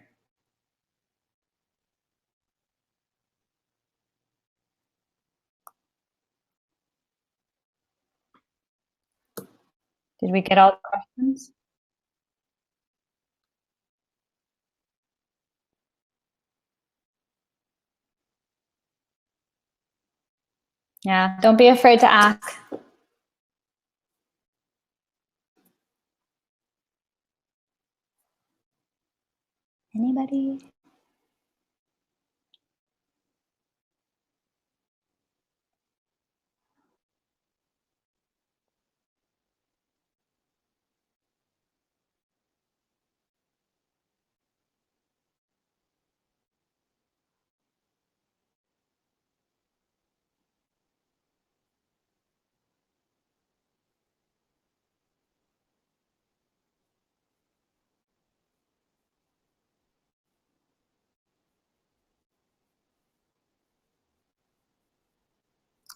Did we get all the questions? Yeah, don't be afraid to ask. Anybody?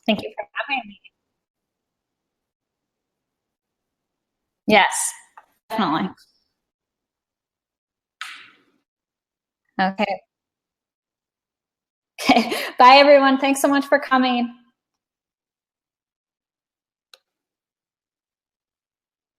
Thank you for having me. Yes, definitely. Okay. Okay. Bye, everyone. Thanks so much for coming.